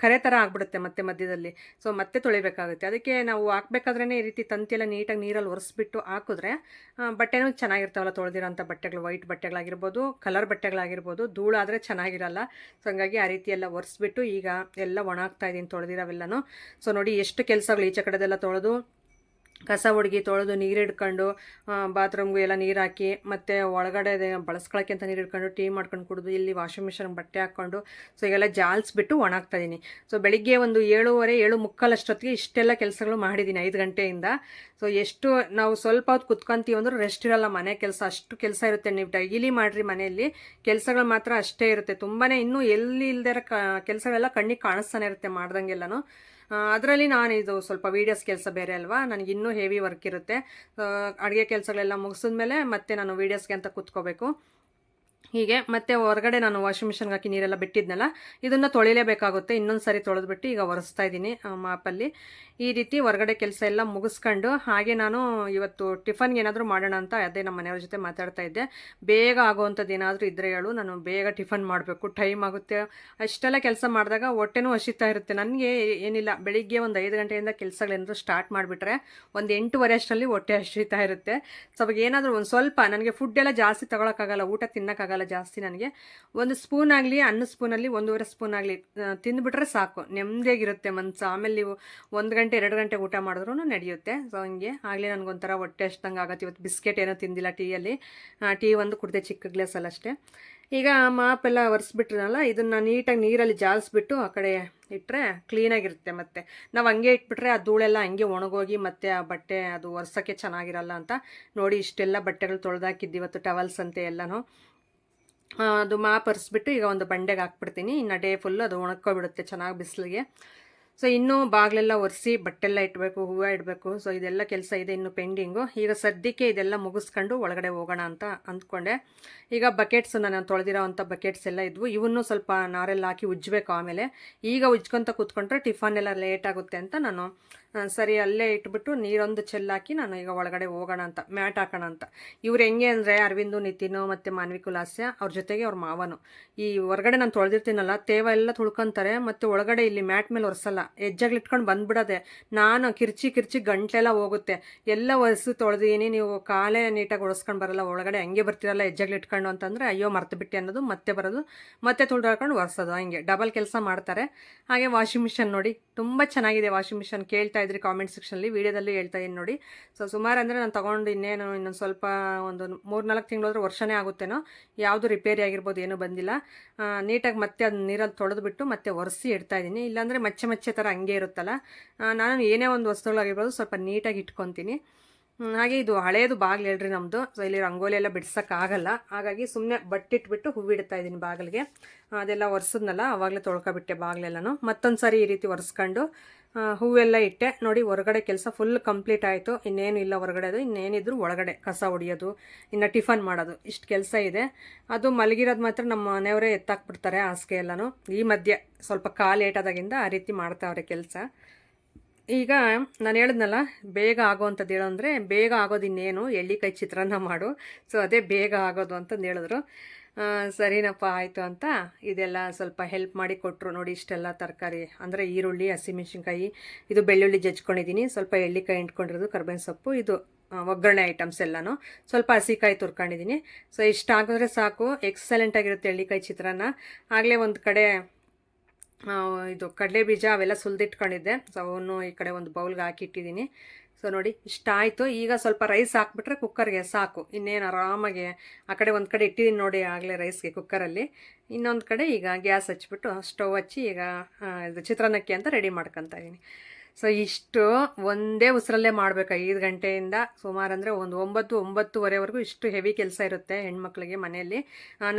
ಕರೆ ಥರ ಆಗಿಬಿಡುತ್ತೆ ಮತ್ತೆ ಮಧ್ಯದಲ್ಲಿ. ಸೊ ಮತ್ತೆ ತೊಳಿಬೇಕಾಗುತ್ತೆ. ಅದಕ್ಕೆ ನಾವು ಹಾಕ್ಬೇಕಾದ್ರೇ ಈ ರೀತಿ ತಂತಿಯೆಲ್ಲ ನೀಟಾಗಿ ನೀರಲ್ಲಿ ಒರೆಸ್ಬಿಟ್ಟು ಹಾಕಿದ್ರೆ ಬಟ್ಟೆನೂ ಚೆನ್ನಾಗಿರ್ತಾವಲ್ಲ, ತೊಳೆದಿರೋಂಥ ಬಟ್ಟೆಗಳು, ವೈಟ್ ಬಟ್ಟೆಗಳಾಗಿರ್ಬೋದು, ಕಲರ್ ಬಟ್ಟೆಗಳಾಗಿರ್ಬೋದು, ಧೂಳಾದರೆ ಚೆನ್ನಾಗಿರಲ್ಲ. ಸೊ ಹಂಗಾಗಿ ಆ ರೀತಿ ಎಲ್ಲ ಒರೆಸ್ಬಿಟ್ಟು ಈಗ ಎಲ್ಲ ಒಣಗ್ತಾ ಇದ್ದೀನಿ ತೊಳೆದಿರೋವೆಲ್ಲನೂ. ಸೊ ನೋಡಿ ಎಷ್ಟು ಕೆಲಸಗಳು, ಈಚೆ ಕಡೆದೆಲ್ಲ ತೊಳೆದು ಕಸ ಹುಡುಗಿ ತೊಳೆದು ನೀರು ಹಿಡ್ಕೊಂಡು ಬಾತ್ರೂಮ್ಗೂ ಎಲ್ಲ ನೀರು ಹಾಕಿ, ಮತ್ತು ಒಳಗಡೆ ಬಳಸ್ಕೊಳಕ್ಕೆ ಅಂತ ನೀರು ಹಿಡ್ಕೊಂಡು ಟೀ ಮಾಡ್ಕೊಂಡು ಕುಡಿದು ಇಲ್ಲಿ ವಾಷಿಂಗ್ ಮಿಷನ್ ಬಟ್ಟೆ ಹಾಕ್ಕೊಂಡು ಸೊ ಈಗೆಲ್ಲ ಜಾಲಿಸ್ಬಿಟ್ಟು ಒಣಗ್ತಾಯಿದ್ದೀನಿ. ಸೊ ಬೆಳಿಗ್ಗೆ ಒಂದು 7:30 ಅಷ್ಟೊತ್ತಿಗೆ ಇಷ್ಟೆಲ್ಲ ಕೆಲಸಗಳು ಮಾಡಿದ್ದೀನಿ 5 ಗಂಟೆಯಿಂದ. ಸೊ ಎಷ್ಟು ನಾವು ಸ್ವಲ್ಪ ಹೊತ್ತು ಕುತ್ಕೊಂತೀವಿ ಅಂದ್ರೆ ರೆಸ್ಟ್ ಇರಲ್ಲ, ಮನೆ ಕೆಲಸ ಅಷ್ಟು ಕೆಲಸ ಇರುತ್ತೆ. ನೀವು ಡೈಲಿ ಮಾಡಿರಿ ಮನೆಯಲ್ಲಿ ಕೆಲಸಗಳು ಮಾತ್ರ ಅಷ್ಟೇ ಇರುತ್ತೆ, ತುಂಬಾ ಇನ್ನೂ ಎಲ್ಲಿ ಇಲ್ದೇ ಇರೋ ಕೆಲಸಗಳೆಲ್ಲ ಕಣ್ಣಿಗೆ ಕಾಣಿಸ್ತಾನೆ ಇರುತ್ತೆ ಮಾಡ್ದಂಗೆಲ್ಲನೂ. ಅದರಲ್ಲಿ ನಾನು ಇದು ಸ್ವಲ್ಪ ವೀಡಿಯೋಸ್ ಕೆಲಸ ಬೇರೆ ಅಲ್ವಾ, ನನಗೆ ಇನ್ನೂ ಹೆವಿ ವರ್ಕ್ ಇರುತ್ತೆ. ಅಡುಗೆ ಕೆಲಸಗಳೆಲ್ಲ ಮುಗಿಸಿದ್ಮೇಲೆ ಮತ್ತೆ ನಾನು ವೀಡಿಯೋಸ್ಗೆ ಅಂತ ಕೂತ್ಕೋಬೇಕು. ಹೀಗೆ ಮತ್ತೆ ಹೊರಗಡೆ ನಾನು ವಾಷಿಂಗ್ ಮಿಷನ್ಗೆ ಹಾಕಿ ನೀರೆಲ್ಲ ಬಿಟ್ಟಿದ್ನಲ್ಲ, ಇದನ್ನು ತೊಳಿಲೇಬೇಕಾಗುತ್ತೆ. ಇನ್ನೊಂದು ಸಾರಿ ತೊಳೆದ್ಬಿಟ್ಟು ಈಗ ಒರೆಸ್ತಾ ಇದ್ದೀನಿ ಮಾಪಲ್ಲಿ. ಈ ರೀತಿ ಹೊರಗಡೆ ಕೆಲಸ ಎಲ್ಲ ಮುಗಿಸ್ಕೊಂಡು ಹಾಗೆ ನಾನು ಇವತ್ತು ಟಿಫನ್ಗೆ ಏನಾದರೂ ಮಾಡೋಣ ಅಂತ ಅದೇ ನಮ್ಮ ಮನೆಯವ್ರ ಜೊತೆ ಮಾತಾಡ್ತಾ ಇದ್ದೆ. ಬೇಗ ಆಗೋವಂಥದ್ದು ಏನಾದರೂ ಇದ್ದರೆ ಹೇಳು, ನಾನು ಬೇಗ ಟಿಫನ್ ಮಾಡಬೇಕು, ಟೈಮ್ ಆಗುತ್ತೆ. ಅಷ್ಟೆಲ್ಲ ಕೆಲಸ ಮಾಡಿದಾಗ ಹೊಟ್ಟೆನೂ ಹಸಿತಾ ಇರುತ್ತೆ. ನನಗೆ ಏನಿಲ್ಲ, ಬೆಳಿಗ್ಗೆ ಒಂದು 5 ಗಂಟೆಯಿಂದ ಕೆಲಸಗಳೇನಾದರೂ ಸ್ಟಾರ್ಟ್ ಮಾಡಿಬಿಟ್ರೆ ಒಂದು 8:30 ಅಷ್ಟರಲ್ಲಿ ಹೊಟ್ಟೆ ಹಸಿತಾ ಇರುತ್ತೆ. ಸೊ ಅವಾಗ ಏನಾದರೂ ಒಂದು ಸ್ವಲ್ಪ ನನಗೆ ಫುಡ್ ಎಲ್ಲ ಜಾಸ್ತಿ ತೊಗೊಳಕ್ಕಾಗಲ್ಲ, ಊಟ ತಿನ್ನೋಕ್ಕಾಗಲ್ಲ. ಆಗಲ್ಲ ಜಾಸ್ತಿ ನನಗೆ. ಒಂದು ಸ್ಪೂನ್ ಆಗಲಿ, ಅನ್ನದ ಸ್ಪೂನಲ್ಲಿ 1.5 ಸ್ಪೂನ್ ಆಗಲಿ ತಿಂದುಬಿಟ್ರೆ ಸಾಕು, ನೆಮ್ಮದಿಯಾಗಿರುತ್ತೆ ಮನಸ್ಸು. ಆಮೇಲೆ ನೀವು 1 ಗಂಟೆ 2 ಗಂಟೆ ಊಟ ಮಾಡಿದ್ರೂ ನಡೆಯುತ್ತೆ. ಸೊ ಹಂಗೆ ಆಗಲೇ ನನಗೊಂಥರ ಹೊಟ್ಟೆ ಅಷ್ಟಂಗೆ ಆಗುತ್ತೆ. ಇವತ್ತು ಬಿಸ್ಕೆಟ್ ಏನೋ ತಿಂದಿಲ್ಲ ಟೀಯಲ್ಲಿ, ಟೀ ಒಂದು ಕುಡಿದೆ ಚಿಕ್ಕ ಗ್ಲಾಸಲ್ಲಿ ಅಷ್ಟೇ. ಈಗ ಮಾಪೆಲ್ಲ ಒರೆಸ್ಬಿಟ್ರನಲ್ಲ, ಇದನ್ನು ನೀಟಾಗಿ ನೀರಲ್ಲಿ ಜಾಲಿಸ್ಬಿಟ್ಟು ಆ ಕಡೆ ಇಟ್ಟರೆ ಕ್ಲೀನಾಗಿರುತ್ತೆ. ಮತ್ತು ನಾವು ಹಂಗೆ ಇಟ್ಬಿಟ್ರೆ ಆ ಧೂಳೆಲ್ಲ ಹಂಗೆ ಒಣಗೋಗಿ ಮತ್ತು ಆ ಬಟ್ಟೆ ಅದು ಒರೆಸೋಕ್ಕೆ ಚೆನ್ನಾಗಿರಲ್ಲ ಅಂತ ನೋಡಿ ಇಷ್ಟೆಲ್ಲ ಬಟ್ಟೆಗಳು ತೊಳೆದಾಕಿದ್ದು ಇವತ್ತು, ಟವಲ್ಸ್ ಅಂತೆ ಎಲ್ಲನೂ. ಅದು ಒರೆಸ್ಬಿಟ್ಟು ಈಗ ಒಂದು ಬಂಡೆಗೆ ಹಾಕ್ಬಿಡ್ತೀನಿ. ಇನ್ನು ಡೇ ಫುಲ್ಲು ಅದು ಒಣಗ್ಕೊಬಿಡುತ್ತೆ ಚೆನ್ನಾಗಿ ಬಿಸಿಲಿಗೆ. ಸೊ ಇನ್ನೂ ಬಾಗಿಲೆಲ್ಲ ಒರೆಸಿ ಬಟ್ಟೆಲ್ಲ ಇಡಬೇಕು, ಹೂವು ಇಡಬೇಕು. ಸೊ ಇದೆಲ್ಲ ಕೆಲಸ ಇದೆ ಇನ್ನು ಪೆಂಡಿಂಗು. ಈಗ ಸದ್ಯಕ್ಕೆ ಇದೆಲ್ಲ ಮುಗಿಸ್ಕೊಂಡು ಒಳಗಡೆ ಹೋಗೋಣ ಅಂತ ಅಂದ್ಕೊಂಡೆ. ಈಗ ಬಕೆಟ್ಸ್ ನಾನು ತೊಳೆದಿರೋ ಅಂಥ ಬಕೆಟ್ಸ್ ಎಲ್ಲ ಇದ್ವು, ಇವನ್ನು ಸ್ವಲ್ಪ ನಾರೆಲ್ಲ ಹಾಕಿ ಉಜ್ಜಬೇಕು. ಆಮೇಲೆ ಈಗ ಉಜ್ಕೊಂತ ಕೂತ್ಕೊಂಡ್ರೆ ಟಿಫನ್ ಎಲ್ಲ ಲೇಟ್ ಆಗುತ್ತೆ ಅಂತ ನಾನು ಸರಿ ಅಲ್ಲೇ ಇಟ್ಬಿಟ್ಟು ನೀರೊಂದು ಚೆಲ್ಲಾಕಿ ನಾನು ಈಗ ಒಳಗಡೆ ಹೋಗೋಣ ಅಂತ, ಮ್ಯಾಟ್ ಹಾಕೋಣ ಅಂತ. ಇವ್ರು ಹೆಂಗೆ ಅಂದರೆ ಅರವಿಂದು, ನಿತಿನು ಮತ್ತು ಮಾನ್ವಿಕು, ಲಾಸ್ಯ, ಅವ್ರ ಜೊತೆಗೆ ಅವ್ರ ಮಾವನು. ಈ ಹೊರಗಡೆ ನಾನು ತೊಳೆದಿರ್ತೀನಲ್ಲ, ತೇವ ಎಲ್ಲ ತುಳ್ಕೊತಾರೆ ಮತ್ತು ಒಳಗಡೆ ಇಲ್ಲಿ ಮ್ಯಾಟ್ ಮೇಲೆ ಒರೆಸಲ್ಲ, ಹೆಜ್ಜೆಗಳು ಇಟ್ಕೊಂಡು ಬಂದ್ಬಿಡೋದೆ. ನಾನು ಕಿರ್ಚಿ ಗಂಟ್ಲೆಲ್ಲ ಹೋಗುತ್ತೆ. ಎಲ್ಲ ಒರೆಸಿ ತೊಳೆದೀನಿ, ನೀವು ಕಾಲೇ ನೀಟಾಗಿ ಒರೆಸ್ಕೊಂಡು ಬರಲ್ಲ, ಒಳಗಡೆ ಹಂಗೆ ಬರ್ತಿರಲ್ಲ ಹೆಜ್ಜೆಗಳು ಇಟ್ಕೊಂಡು ಅಂತಂದರೆ ಅಯ್ಯೋ ಮರ್ತು ಬಿಟ್ಟೆ ಅನ್ನೋದು, ಮತ್ತೆ ಬರೋದು, ಮತ್ತೆ ತುಳ್ದಾಡ್ಕೊಂಡು ಒರೆಸೋದು, ಹಂಗೆ ಡಬಲ್ ಕೆಲಸ ಮಾಡ್ತಾರೆ. ಹಾಗೆ ವಾಷಿಂಗ್ ಮಿಷನ್ ನೋಡಿ, ತುಂಬ ಚೆನ್ನಾಗಿದೆ ವಾಷಿಂಗ್ ಮಿಷನ್. ಕೇಳ್ತಾ ಇದ್ರಿ ಕಾಮೆಂಟ್ ಸೆಕ್ಷನಲ್ಲಿ, ವೀಡಿಯೋದಲ್ಲಿ ಹೇಳ್ತಾ ಇದ್ದೀನಿ ನೋಡಿ. ಸೊ ಸುಮಾರು ಅಂದರೆ ನಾನು ತೊಗೊಂಡು ಇನ್ನೊಂದು ಸ್ವಲ್ಪ ಒಂದು 3-4 ತಿಂಗಳಾದ್ರೂ ವರ್ಷನೇ ಆಗುತ್ತೇನೋ, ಯಾವುದು ರಿಪೇರಿ ಆಗಿರ್ಬೋದು, ಏನೂ ಬಂದಿಲ್ಲ. ನೀಟಾಗಿ ಮತ್ತೆ ಅದು ನೀರಲ್ಲಿ ತೊಳೆದ್ಬಿಟ್ಟು ಮತ್ತೆ ಒರೆಸಿ ಇಡ್ತಾ ಇದ್ದೀನಿ. ಇಲ್ಲಾಂದರೆ ಮಚ್ಚೆ ಥರ ಹಂಗೆ ಇರುತ್ತಲ್ಲ. ನಾನು ಏನೇ ಒಂದು ವಸ್ತುಗಳಾಗಿರ್ಬೋದು ಸ್ವಲ್ಪ ನೀಟಾಗಿ ಇಟ್ಕೊತೀನಿ. ಹಾಗೆ ಇದು ಹಳೇದು ಬಾಗಿಲು ಹೇಳ್ರಿ ನಮ್ಮದು. ಸೊ ಇಲ್ಲಿ ರಂಗೋಲಿ ಎಲ್ಲ ಬಿಡ್ಸೋಕ್ಕಾಗಲ್ಲ, ಹಾಗಾಗಿ ಸುಮ್ಮನೆ ಬಟ್ಟಿಟ್ಬಿಟ್ಟು ಹೂವಿಡ್ತಾ ಇದ್ದೀನಿ ಬಾಗಿಲಿಗೆ. ಅದೆಲ್ಲ ಒರೆಸಿದ್ನಲ್ಲ ಆವಾಗಲೇ ತೊಳ್ಕೊಬಿಟ್ಟೆ ಬಾಗಿಲೆಲ್ಲನೂ. ಮತ್ತೊಂದು ಸಾರಿ ಈ ರೀತಿ ಒರೆಸ್ಕೊಂಡು ಹೂವೆಲ್ಲ ಇಟ್ಟೆ ನೋಡಿ. ಹೊರಗಡೆ ಕೆಲಸ ಫುಲ್ ಕಂಪ್ಲೀಟ್ ಆಯಿತು. ಇನ್ನೇನು ಇಲ್ಲ ಹೊರಗಡೆದು, ಇನ್ನೇನಿದ್ರು ಒಳಗಡೆ ಕಸ ಹೊಡಿಯೋದು, ಇನ್ನು ಟಿಫನ್ ಮಾಡೋದು, ಇಷ್ಟು ಕೆಲಸ ಇದೆ. ಅದು ಮಲಗಿರೋದು ಮಾತ್ರ ನಮ್ಮ ಮನೆಯವರೇ ಎತ್ತಾಕ್ಬಿಡ್ತಾರೆ ಹಾಸಿಗೆ ಎಲ್ಲನೂ. ಈ ಮಧ್ಯೆ ಸ್ವಲ್ಪ ಕಾಲು ಏಟಾದಾಗಿಂದ ಆ ರೀತಿ ಮಾಡ್ತಾವ್ರೆ ಕೆಲಸ. ಈಗ ನಾನು ಹೇಳಿದ್ನಲ್ಲ ಬೇಗ ಆಗೋವಂಥದ್ದು ಹೇಳೋ ಅಂದರೆ, ಬೇಗ ಆಗೋದು ಇನ್ನೇನು, ಎಳ್ಳಿಕಾಯಿ ಚಿತ್ರಾನ್ನ ಮಾಡು. ಸೊ ಅದೇ ಬೇಗ ಆಗೋದು ಅಂತಂದು ಹೇಳಿದ್ರು. ಸರಿನಪ್ಪ ಆಯಿತು ಅಂತ ಇದೆಲ್ಲ ಸ್ವಲ್ಪ ಹೆಲ್ಪ್ ಮಾಡಿ ಕೊಟ್ಟರು ನೋಡಿ. ಇಷ್ಟೆಲ್ಲ ತರಕಾರಿ ಅಂದರೆ ಈರುಳ್ಳಿ, ಹಸಿಮೆಣ್ಸಿನ್ಕಾಯಿ, ಇದು ಬೆಳ್ಳುಳ್ಳಿ ಜಜ್ಕೊಂಡಿದ್ದೀನಿ, ಸ್ವಲ್ಪ ಎಳ್ಳಿಕಾಯಿ ಇಟ್ಕೊಂಡಿರೋದು, ಕರ್ಬೇವಿನ ಸೊಪ್ಪು, ಇದು ಒಗ್ಗರಣೆ ಐಟಮ್ಸ್ ಎಲ್ಲನೂ, ಸ್ವಲ್ಪ ಹಸಿಕಾಯಿ ತುರ್ಕೊಂಡಿದ್ದೀನಿ. ಸೊ ಇಷ್ಟು ಹಾಕಿದ್ರೆ ಸಾಕು, ಎಕ್ಸಲೆಂಟಾಗಿರುತ್ತೆ ಎಳ್ಳಿಕಾಯಿ ಚಿತ್ರಾನ್ನ. ಆಗಲೇ ಒಂದು ಕಡೆ ಇದು ಕಡಲೆ ಬೀಜ ಅವೆಲ್ಲ ಸುಲಿದಿಟ್ಕೊಂಡಿದ್ದೆ. ಸೊ ಅವನು ಈ ಕಡೆ ಒಂದು ಬೌಲ್ಗೆ ಹಾಕಿಟ್ಟಿದ್ದೀನಿ. ಸೊ ನೋಡಿ ಇಷ್ಟ ಆಯಿತು. ಈಗ ಸ್ವಲ್ಪ ರೈಸ್ ಹಾಕ್ಬಿಟ್ರೆ ಕುಕ್ಕರ್ಗೆ ಸಾಕು, ಇನ್ನೇನು ಆರಾಮಾಗಿ ಆ ಕಡೆ ಒಂದು ಕಡೆ ಇಟ್ಟಿದ್ದೀನಿ ನೋಡಿ ಆಗಲೇ ರೈಸ್ಗೆ ಕುಕ್ಕರಲ್ಲಿ. ಇನ್ನೊಂದು ಕಡೆ ಈಗ ಗ್ಯಾಸ್ ಹಚ್ಬಿಟ್ಟು ಸ್ಟವ್ ಹಚ್ಚಿ ಈಗ ಇದು ಚಿತ್ರಾನ್ನಕ್ಕೆ ಅಂತ ರೆಡಿ ಮಾಡ್ಕೊತಾ ಇದ್ದೀನಿ. ಸೊ ಇಷ್ಟು ಒಂದೇ ಉಸಿರಲ್ಲೇ ಮಾಡಬೇಕು 5 ಗಂಟೆಯಿಂದ ಸುಮಾರು ಅಂದರೆ ಒಂದು 9-9:30ವರೆಗೂ ಇಷ್ಟು ಹೆವಿ ಕೆಲಸ ಇರುತ್ತೆ ಹೆಣ್ಮಕ್ಳಿಗೆ ಮನೆಯಲ್ಲಿ.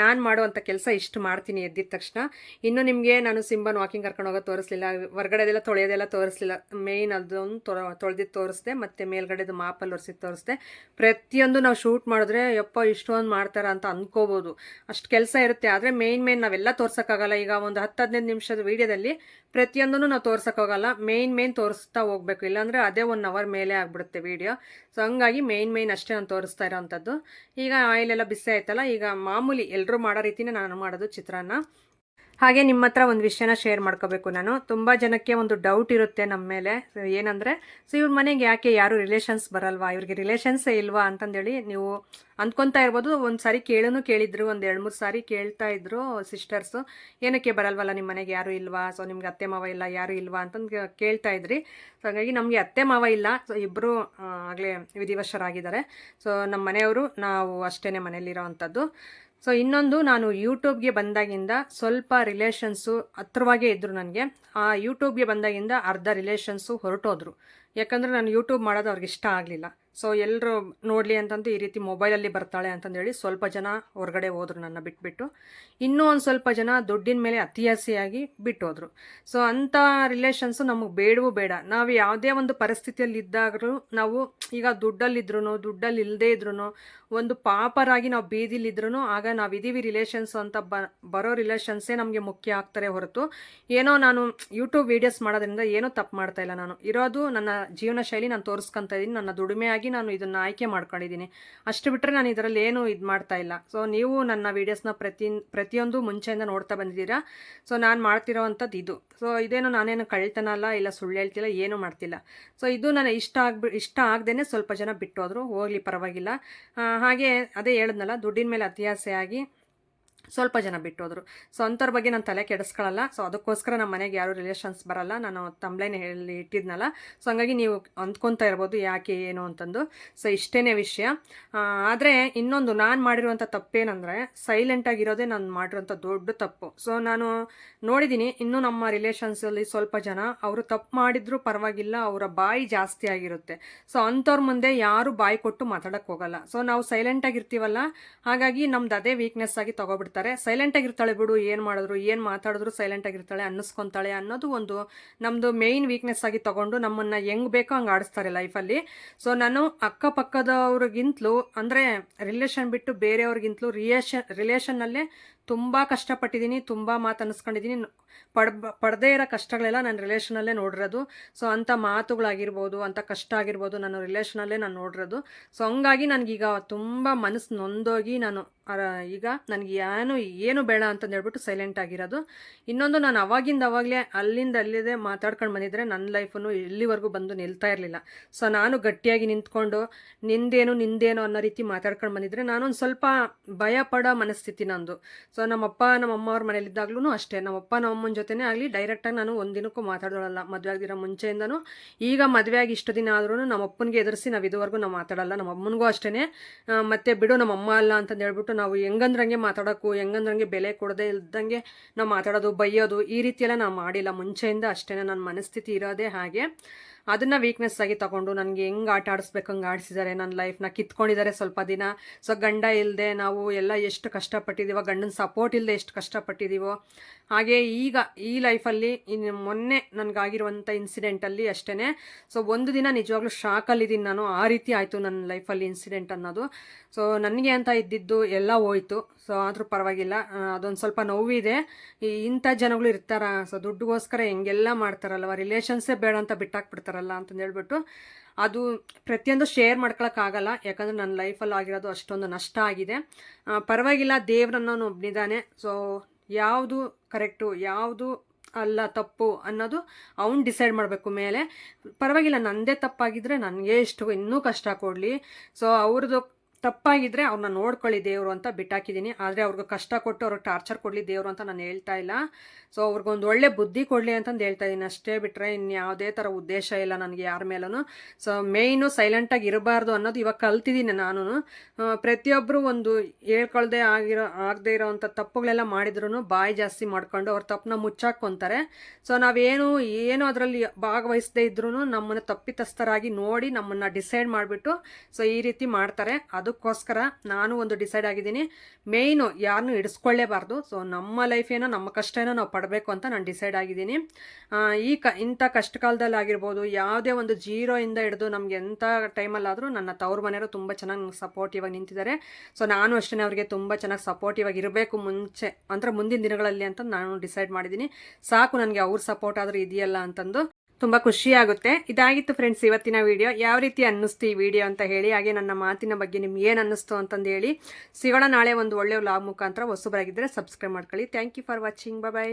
ನಾನು ಮಾಡುವಂಥ ಕೆಲಸ ಇಷ್ಟು ಮಾಡ್ತೀನಿ ಎದ್ದಿದ ತಕ್ಷಣ. ಇನ್ನು ನಿಮಗೆ ನಾನು ಸಿಂಬನ್ ವಾಕಿಂಗ್ ಕರ್ಕೊಂಡು ಹೋಗೋದು ತೋರಿಸಲಿಲ್ಲ, ಹೊರಗಡೆದೆಲ್ಲ ತೊಳೆಯೋದೆಲ್ಲ ತೋರಿಸಲಿಲ್ಲ. ಮೇಯ್ನ್ ಅದೊಂದು ತೊಳೆದಿದ್ದು ತೋರಿಸ್ದೆ, ಮತ್ತು ಮೇಲ್ಗಡೆದು ಮಾಪಲ್ಲಿ ಒರೆಸಿದ್ದು ತೋರಿಸ್ದೆ. ಪ್ರತಿಯೊಂದು ನಾವು ಶೂಟ್ ಮಾಡಿದ್ರೆ ಯಪ್ಪ ಇಷ್ಟೊಂದು ಮಾಡ್ತಾರ ಅಂತ ಅಂದ್ಕೋಬೋದು, ಅಷ್ಟು ಕೆಲಸ ಇರುತ್ತೆ. ಆದರೆ ಮೇಯ್ನ್ ನಾವೆಲ್ಲ ತೋರ್ಸೋಕ್ಕಾಗಲ್ಲ. ಈಗ ಒಂದು 10-15 ನಿಮಿಷದ ವೀಡಿಯೋದಲ್ಲಿ ಪ್ರತಿಯೊಂದೂ ನಾವು ತೋರ್ಸೋಕ್ಕಾಗಲ್ಲ, ಮೇಯ್ನ್ ತೋರಿಸ್ತಾ ಹೋಗ್ಬೇಕು, ಇಲ್ಲಾಂದರೆ ಅದೇ 1 ಅವರ್ ಮೇಲೆ ಆಗಿಬಿಡುತ್ತೆ ವೀಡಿಯೋ. ಸೊ ಹಂಗಾಗಿ ಮೇಯ್ನ್ ಅಷ್ಟೇ ನಾನು ತೋರಿಸ್ತಾ ಇರೋವಂಥದ್ದು. ಈಗ ಆಯಿಲೆಲ್ಲ ಬಿಸಿ ಆಯ್ತಲ್ಲ, ಈಗ ಮಾಮೂಲಿ ಎಲ್ಲರೂ ಮಾಡೋ ರೀತಿನೇ ನಾನು ಮಾಡೋದು ಚಿತ್ರಾನ್ನ. ಹಾಗೆ ನಿಮ್ಮ ಹತ್ರ ಒಂದು ವಿಷಯನ ಶೇರ್ ಮಾಡ್ಕೋಬೇಕು ನಾನು. ತುಂಬ ಜನಕ್ಕೆ ಒಂದು ಡೌಟ್ ಇರುತ್ತೆ ನಮ್ಮ ಮೇಲೆ, ಏನಂದರೆ ಸೊ ಇವ್ರ ಮನೆಗೆ ಯಾಕೆ ಯಾರು ರಿಲೇಷನ್ಸ್ ಬರಲ್ವಾ, ಇವ್ರಿಗೆ ರಿಲೇಷನ್ಸೇ ಇಲ್ವಾ ಅಂತಂದೇಳಿ ನೀವು ಅಂದ್ಕೊತಾ ಇರ್ಬೋದು. ಒಂದು ಸಾರಿ ಕೇಳಿದ್ರು, ಒಂದು 2-3 ಸಾರಿ ಕೇಳ್ತಾ ಇದ್ರು ಸಿಸ್ಟರ್ಸು, ಏನಕ್ಕೆ ಬರಲ್ವಲ್ಲ ನಿಮ್ಮ ಮನೆಗೆ ಯಾರು ಇಲ್ವಾ, ಸೊ ನಿಮ್ಗೆ ಅತ್ತೆ ಮಾವ ಇಲ್ಲ ಯಾರು ಇಲ್ವಾ ಅಂತಂದು ಕೇಳ್ತಾ ಇದ್ರಿ. ಸೊ ಹಾಗಾಗಿ ನಮಗೆ ಅತ್ತೆ ಮಾವ ಇಲ್ಲ, ಸೊ ಇಬ್ಬರು ಆಗಲೇ ವಿಧಿವಶರಾಗಿದ್ದಾರೆ. ಸೊ ನಮ್ಮ ಮನೆಯವರು ನಾವು ಅಷ್ಟೇ ಮನೇಲಿರೋ ಅಂಥದ್ದು. ಸೊ ಇನ್ನೊಂದು, ನಾನು ಯೂಟ್ಯೂಬ್ಗೆ ಬಂದಾಗಿಂದ ಸ್ವಲ್ಪ ರಿಲೇಷನ್ಸು ಹತ್ರವಾಗೇ ಇದ್ದರು ನನಗೆ. ಆ ಯೂಟ್ಯೂಬ್ಗೆ ಬಂದಾಗಿಂದ ಅರ್ಧ ರಿಲೇಷನ್ಸು ಹೊರಟೋದ್ರು. ಯಾಕಂದರೆ ನಾನು ಯೂಟ್ಯೂಬ್ ಮಾಡೋದು ಅವ್ರಿಗೆ ಇಷ್ಟ ಆಗಲಿಲ್ಲ. ಸೊ ಎಲ್ಲರೂ ನೋಡಲಿ ಅಂತಂದು ಈ ರೀತಿ ಮೊಬೈಲಲ್ಲಿ ಬರ್ತಾಳೆ ಅಂತಂದೇಳಿ ಸ್ವಲ್ಪ ಜನ ಹೊರಗಡೆ ಹೋದ್ರು ನನ್ನ ಬಿಟ್ಬಿಟ್ಟು. ಇನ್ನೂ ಒಂದು ಸ್ವಲ್ಪ ಜನ ದುಡ್ಡಿನ ಮೇಲೆ ಅತಿಯಾಸೆಯಾಗಿ ಬಿಟ್ಟೋದ್ರು. ಸೊ ಅಂಥ ರಿಲೇಷನ್ಸು ನಮಗೆ ಬೇಡ. ನಾವು ಯಾವುದೇ ಒಂದು ಪರಿಸ್ಥಿತಿಯಲ್ಲಿ ಇದ್ದಾಗಲೂ ನಾವು ಈಗ ದುಡ್ಡಲ್ಲಿ ಇಲ್ಲದೇ ಇದ್ರೂ ಒಂದು ಪಾಪರಾಗಿ ನಾವು ಬೀದಿಲಿದ್ರೂ ಆಗ ನಾವಿದ್ದೀವಿ ರಿಲೇಷನ್ಸ್ ಅಂತ ಬರೋ ರಿಲೇಷನ್ಸೇ ನಮಗೆ ಮುಖ್ಯ ಆಗ್ತಾರೆ ಹೊರತು, ಏನೋ ನಾನು ಯೂಟ್ಯೂಬ್ ವೀಡಿಯೋಸ್ ಮಾಡೋದ್ರಿಂದ ಏನೂ ತಪ್ಪು ಮಾಡ್ತಾ ಇಲ್ಲ. ನಾನು ಇರೋದು ನನ್ನ ಜೀವನ ಶೈಲಿ ನಾನು ತೋರಿಸ್ಕೊತಾ ಇದ್ದೀನಿ, ನನ್ನ ದುಡಿಮೆಯಾಗಿ ನಾನು ಇದನ್ನು ಆಯ್ಕೆ ಮಾಡ್ಕೊಂಡಿದ್ದೀನಿ. ಅಷ್ಟು ಬಿಟ್ಟರೆ ನಾನು ಇದರಲ್ಲಿ ಏನೂ ಇದು ಮಾಡ್ತಾ ಇಲ್ಲ. ಸೊ ನೀವು ನನ್ನ ವೀಡಿಯೋಸ್ನ ಪ್ರತಿಯೊಂದು ಮುಂಚೆಯಿಂದ ನೋಡ್ತಾ ಬಂದಿದ್ದೀರಾ. ಸೊ ನಾನು ಮಾಡ್ತಿರೋ ಅಂಥದ್ದು ಇದು. ಸೊ ಇದೇನು ನಾನೇನು ಕಳ್ತನ ಅಲ್ಲ, ಇಲ್ಲ ಸುಳ್ಳು ಹೇಳ್ತಿಲ್ಲ, ಏನೂ ಮಾಡ್ತಿಲ್ಲ. ಸೊ ಇದು ನನಗೆ ಇಷ್ಟ ಆಗದೇನೆ ಸ್ವಲ್ಪ ಜನ ಬಿಟ್ಟೋದ್ರು, ಹೋಗಲಿ ಪರವಾಗಿಲ್ಲ. ಹಾಗೆ ಅದೇ ಹೇಳಿದ್ನಲ್ಲ, ದುಡ್ಡಿನ ಮೇಲೆ ಅತಿಯಾಸೆ ಆಗಿ ಸ್ವಲ್ಪ ಜನ ಬಿಟ್ಟೋದ್ರು. ಸೊ ಅಂಥವ್ರ ಬಗ್ಗೆ ನಾನು ತಲೆ ಕೆಡಿಸ್ಕೊಳ್ಳಲ್ಲ. ಸೊ ಅದಕ್ಕೋಸ್ಕರ ನಮ್ಮ ಮನೆಗೆ ಯಾರೂ ರಿಲೇಷನ್ಸ್ ಬರಲ್ಲ. ನಾನು ತಮ್ಲೇನೆ ಹೇಳಿ ಇಟ್ಟಿದ್ನಲ್ಲ. ಸೊ ಹಂಗಾಗಿ ನೀವು ಅಂದ್ಕೊತಾ ಇರ್ಬೋದು ಯಾಕೆ ಏನು ಅಂತಂದು. ಸೊ ಇಷ್ಟೇ ವಿಷಯ. ಆದರೆ ಇನ್ನೊಂದು ನಾನು ಮಾಡಿರುವಂಥ ತಪ್ಪೇನೆಂದರೆ ಸೈಲೆಂಟಾಗಿರೋದೇ ನಾನು ಮಾಡಿರೋಂಥ ದೊಡ್ಡ ತಪ್ಪು. ಸೊ ನಾನು ನೋಡಿದ್ದೀನಿ ಇನ್ನೂ ನಮ್ಮ ರಿಲೇಷನ್ಸಲ್ಲಿ ಸ್ವಲ್ಪ ಜನ ಅವರು ತಪ್ಪು ಮಾಡಿದ್ರು ಪರವಾಗಿಲ್ಲ, ಅವರ ಬಾಯಿ ಜಾಸ್ತಿ ಆಗಿರುತ್ತೆ. ಸೊ ಅಂಥವ್ರ ಮುಂದೆ ಯಾರು ಬಾಯಿ ಕೊಟ್ಟು ಮಾತಾಡೋಕ್ಕೆ ಹೋಗಲ್ಲ. ಸೊ ನಾವು ಸೈಲೆಂಟಾಗಿರ್ತೀವಲ್ಲ, ಹಾಗಾಗಿ ನಮ್ದು ಅದೇ ವೀಕ್ನೆಸ್ ಆಗಿ ತೊಗೊಬಿಡ್ತಾರೆ. ಸೈಲೆಂಟ್ ಆಗಿರ್ತಾಳೆ ಬಿಡು, ಏನು ಮಾಡಿದ್ರು ಏನು ಮಾತಾಡಿದ್ರು ಸೈಲೆಂಟ್ ಆಗಿರ್ತಾಳೆ, ಅನ್ನಿಸ್ಕೊಂತಾಳೆ ಅನ್ನೋದು ಒಂದು ನಮ್ಮದು ಮೇಯ್ನ್ ವೀಕ್ನೆಸ್ ಆಗಿ ತಗೊಂಡು ನಮ್ಮನ್ನು ಹೆಂಗೆ ಬೇಕೋ ಹಂಗೆ ಆಡಿಸ್ತಾರೆ ಲೈಫಲ್ಲಿ. ಸೊ ನಾನು ಅಕ್ಕಪಕ್ಕದವ್ರಿಗಿಂತಲೂ ಅಂದರೆ ರಿಲೇಷನ್ ಬಿಟ್ಟು ಬೇರೆಯವ್ರಿಗಿಂತಲೂ ರಿಲೇಷನ್ನಲ್ಲೇ ತುಂಬ ಕಷ್ಟಪಟ್ಟಿದ್ದೀನಿ, ತುಂಬ ಮಾತು ಅನ್ನಿಸ್ಕೊಂಡಿದ್ದೀನಿ. ಪಡದೇ ಇರೋ ಕಷ್ಟಗಳೆಲ್ಲ ನಾನು ರಿಲೇಷನಲ್ಲೇ ನೋಡಿರೋದು. ಸೊ ಅಂಥ ಮಾತುಗಳಾಗಿರ್ಬೋದು, ಅಂಥ ಕಷ್ಟ ಆಗಿರ್ಬೋದು, ನಾನು ರಿಲೇಷನಲ್ಲೇ ನಾನು ನೋಡಿರೋದು. ಸೊ ಹಂಗಾಗಿ ನನಗೀಗ ತುಂಬ ಮನಸ್ಸು ನೊಂದೋಗಿ ನಾನು ಈಗ ನನಗೆ ಏನು ಬೇಡ ಅಂತಂದು ಹೇಳ್ಬಿಟ್ಟು ಸೈಲೆಂಟ್ ಆಗಿರೋದು. ಇನ್ನೊಂದು, ನಾನು ಅವಾಗಲೇ ಅಲ್ಲಿಂದ ಮಾತಾಡ್ಕೊಂಡು ಬಂದಿದ್ರೆ ನನ್ನ ಲೈಫನ್ನು ಇಲ್ಲಿವರೆಗೂ ಬಂದು ನಿಲ್ತಾ ಇರಲಿಲ್ಲ. ಸೊ ನಾನು ಗಟ್ಟಿಯಾಗಿ ನಿಂತ್ಕೊಂಡು ನಿಂದೇನು ಅನ್ನೋ ರೀತಿ ಮಾತಾಡ್ಕೊಂಡು ಬಂದಿದ್ರೆ ನಾನೊಂದು ಸ್ವಲ್ಪ ಭಯ ಪಡೋ ಮನಸ್ಥಿತಿ ನಂದು. ಸೊ ನಮ್ಮಪ್ಪ ನಮ್ಮಮ್ಮ ಅವ್ರ ಮನೇಲಿದ್ದಾಗ್ಲೂ ಅಷ್ಟೇ, ನಮ್ಮಪ್ಪ ನಮ್ಮಮ್ಮನ ಜೊತೆನೇ ಆಗಲಿ ಡೈರೆಕ್ಟಾಗಿ ನಾನು ಒಂದಿನಕ್ಕೂ ಮಾತಾಡೋಲ್ಲ. ಮದುವೆ ಆಗಿರೋ ಮುಂಚೆಯಿಂದನೂ, ಈಗ ಮದುವೆ ಆಗಿ ಇಷ್ಟು ದಿನ ಆದ್ರೂ ನಮ್ಮಪ್ಪನಿಗೆ ಎದುರಿಸಿ ನಾವು ಇದುವರೆಗೂ ನಾವು ಮಾತಾಡಲ್ಲ. ನಮ್ಮಮ್ಮನಿಗೂ ಅಷ್ಟೇ. ಮತ್ತೆ ಬಿಡು ನಮ್ಮಮ್ಮ ಅಲ್ಲ ಅಂತಂದು ಹೇಳ್ಬಿಟ್ಟು ನಾವು ಹೆಂಗಂದ್ರಂಗೆ ಮಾತಾಡೋಕ್ಕೂ ಹೆಂಗಂದ್ರಂಗೆ ಬೆಲೆ ಕೊಡದೆ ಇಲ್ದಂಗೆ ನಾವು ಮಾತಾಡೋದು, ಬೈಯೋದು ಈ ರೀತಿಯೆಲ್ಲ ನಾವು ಮಾಡಿಲ್ಲ ಮುಂಚೆಯಿಂದ. ಅಷ್ಟೇ ನನ್ನ ಮನಸ್ಥಿತಿ ಇರೋದೇ ಹಾಗೆ. ಅದನ್ನು ವೀಕ್ನೆಸ್ ಆಗಿ ತಗೊಂಡು ನನಗೆ ಹೆಂಗೆ ಆಟ ಆಡಿಸ್ಬೇಕು ಹಂಗೆ ಆಡಿಸಿದ್ದಾರೆ, ನನ್ನ ಲೈಫ್ನ ಕಿತ್ಕೊಂಡಿದ್ದಾರೆ ಸ್ವಲ್ಪ ದಿನ. ಸೊ ಗಂಡ ಇಲ್ಲದೆ ನಾವು ಎಲ್ಲ ಎಷ್ಟು ಕಷ್ಟಪಟ್ಟಿದ್ದೀವೋ, ಗಂಡನ ಸಪೋರ್ಟ್ ಇಲ್ಲದೆ ಎಷ್ಟು ಕಷ್ಟಪಟ್ಟಿದ್ದೀವೋ, ಹಾಗೆ ಈಗ ಈ ಲೈಫಲ್ಲಿ ಮೊನ್ನೆ ನನಗಾಗಿರುವಂಥ ಇನ್ಸಿಡೆಂಟಲ್ಲಿ ಅಷ್ಟೇ. ಸೊ ಒಂದು ದಿನ ನಿಜವಾಗ್ಲೂ ಶಾಕಲ್ಲಿದ್ದೀನಿ ನಾನು. ಆ ರೀತಿ ಆಯಿತು ನನ್ನ ಲೈಫಲ್ಲಿ ಇನ್ಸಿಡೆಂಟ್ ಅನ್ನೋದು. ಸೊ ನನಗೆ ಅಂತ ಇದ್ದಿದ್ದು ಎಲ್ಲ ಹೋಯ್ತು. ಸೊ ಆದರೂ ಪರವಾಗಿಲ್ಲ, ಅದೊಂದು ಸ್ವಲ್ಪ ನೋವಿದೆ. ಇಂಥ ಜನಗಳು ಇರ್ತಾರ, ಸೊ ದುಡ್ಡುಗೋಸ್ಕರ ಹೆಂಗೆಲ್ಲ ಮಾಡ್ತಾರಲ್ವ, ರಿಲೇಷನ್ಸೇ ಬೇಡ ಅಂತ ಬಿಟ್ಟಾಕ್ಬಿಡ್ತಾರಲ್ಲ ಅಂತಂದು ಹೇಳ್ಬಿಟ್ಟು ಅದು ಪ್ರತಿಯೊಂದು ಶೇರ್ ಮಾಡ್ಕೊಳಕ್ಕಾಗಲ್ಲ. ಯಾಕಂದರೆ ನನ್ನ ಲೈಫಲ್ಲಿ ಆಗಿರೋದು ಅಷ್ಟೊಂದು ನಷ್ಟ ಆಗಿದೆ. ಪರವಾಗಿಲ್ಲ, ದೇವ್ರನ್ನೋನು ಒಬ್ಬನಿದ್ದಾನೆ. ಸೊ ಯಾವುದು ಕರೆಕ್ಟು ಯಾವುದು ಅಲ್ಲ ತಪ್ಪು ಅನ್ನೋದು ಅವ್ನು ಡಿಸೈಡ್ ಮಾಡಬೇಕು ಮೇಲೆ. ಪರವಾಗಿಲ್ಲ, ನನ್ನದೇ ತಪ್ಪಾಗಿದ್ದರೆ ನನಗೆ ಇನ್ನೂ ಕಷ್ಟ ಕೊಡಲಿ. ಸೊ ಅವ್ರದ್ದು ತಪ್ಪಾಗಿದ್ದರೆ ಅವ್ರನ್ನ ನೋಡ್ಕೊಳ್ಳಿ ದೇವರು ಅಂತ ಬಿಟ್ಟಾಕಿದ್ದೀನಿ. ಆದರೆ ಅವ್ರಿಗೆ ಕಷ್ಟ ಕೊಟ್ಟು ಅವ್ರಿಗೆ ಟಾರ್ಚರ್ ಕೊಡಲಿ ದೇವರು ಅಂತ ನಾನು ಹೇಳ್ತಾ ಇಲ್ಲ. ಸೊ ಅವ್ರಿಗೊಂದು ಒಳ್ಳೆ ಬುದ್ಧಿ ಕೊಡಲಿ ಅಂತಂದು ಹೇಳ್ತಾ ಇದ್ದೀನಿ ಅಷ್ಟೇ, ಬಿಟ್ಟರೆ ಇನ್ಯಾವುದೇ ಥರ ಉದ್ದೇಶ ಇಲ್ಲ ನನಗೆ ಯಾರ ಮೇಲೂ. ಸೊ ಮೇಯ್ನು ಸೈಲೆಂಟಾಗಿ ಇರಬಾರ್ದು ಅನ್ನೋದು ಇವಾಗ ಕಲ್ತಿದ್ದೀನಿ ನಾನು. ಪ್ರತಿಯೊಬ್ಬರು ಒಂದು ಆಗದೇ ಇರೋವಂಥ ತಪ್ಪುಗಳೆಲ್ಲ ಮಾಡಿದ್ರು ಬಾಯಿ ಜಾಸ್ತಿ ಮಾಡ್ಕೊಂಡು ಅವ್ರ ತಪ್ಪನ್ನ ಮುಚ್ಚಾಕ್ಕೊಂತಾರೆ. ಸೊ ಏನು ಅದರಲ್ಲಿ ಭಾಗವಹಿಸದೇ ಇದ್ರೂ ನಮ್ಮನ್ನು ತಪ್ಪಿತಸ್ಥರಾಗಿ ನೋಡಿ ನಮ್ಮನ್ನು ಡಿಸೈಡ್ ಮಾಡಿಬಿಟ್ಟು ಸೊ ಈ ರೀತಿ ಮಾಡ್ತಾರೆ. ಅದಕ್ಕೋಸ್ಕರ ನಾನು ಒಂದು ಡಿಸೈಡ್ ಆಗಿದ್ದೀನಿ, ಮೇಯ್ನು ಯಾರನ್ನೂ ಇಡಿಸ್ಕೊಳ್ಳೇಬಾರ್ದು. ಸೊ ನಮ್ಮ ಲೈಫ್ ಏನೋ ನಮ್ಮ ಕಷ್ಟ ಏನೋ ನಾವು ಪಡಬೇಕು ಅಂತ ನಾನು ಡಿಸೈಡ್ ಆಗಿದ್ದೀನಿ. ಇಂಥ ಕಷ್ಟ ಕಾಲದಲ್ಲಿ ಆಗಿರ್ಬೋದು, ಯಾವುದೇ ಒಂದು ಜೀರೋಯಿಂದ ಹಿಡಿದು ನಮಗೆ ಎಂಥ ಟೈಮಲ್ಲಾದರೂ ನನ್ನ ತವ್ರ ಮನೆಯವರು ತುಂಬ ಚೆನ್ನಾಗಿ ಸಪೋರ್ಟಿವ್ ಆಗಿ ನಿಂತಿದ್ದಾರೆ. ಸೊ ನಾನು ಅಷ್ಟೇ ಅವ್ರಿಗೆ ತುಂಬ ಚೆನ್ನಾಗಿ ಸಪೋರ್ಟಿವ್ ಆಗಿ ಇರಬೇಕು ಮುಂದಿನ ದಿನಗಳಲ್ಲಿ ಅಂತ ನಾನು ಡಿಸೈಡ್ ಮಾಡಿದ್ದೀನಿ. ಸಾಕು ನನಗೆ ಅವ್ರ ಸಪೋರ್ಟ್ ಆದರೂ ಇದೆಯಲ್ಲ ಅಂತಂದು ತುಂಬ ಖುಷಿಯಾಗುತ್ತೆ. ಇದಾಗಿತ್ತು ಫ್ರೆಂಡ್ಸ್ ಇವತ್ತಿನ ವಿಡಿಯೋ. ಯಾವ ರೀತಿ ಅನ್ನಿಸ್ತು ಈ ವಿಡಿಯೋ ಅಂತ ಹೇಳಿ, ಹಾಗೆ ನನ್ನ ಮಾತಿನ ಬಗ್ಗೆ ನಿಮ್ಗೆ ಏನು ಅನ್ನಿಸ್ತು ಅಂತಂದು ಹೇಳಿ. ಸಿಗೋಣ ನಾಳೆ ಒಂದು ಒಳ್ಳೆಯ ವ್ಲಾಗ್ ಮುಖಾಂತರ. ಹೊಸಬರಾಗಿದ್ದರೆ ಸಬ್ಸ್ಕ್ರೈಬ್ ಮಾಡ್ಕೊಳ್ಳಿ. Thank you for watching. Bye.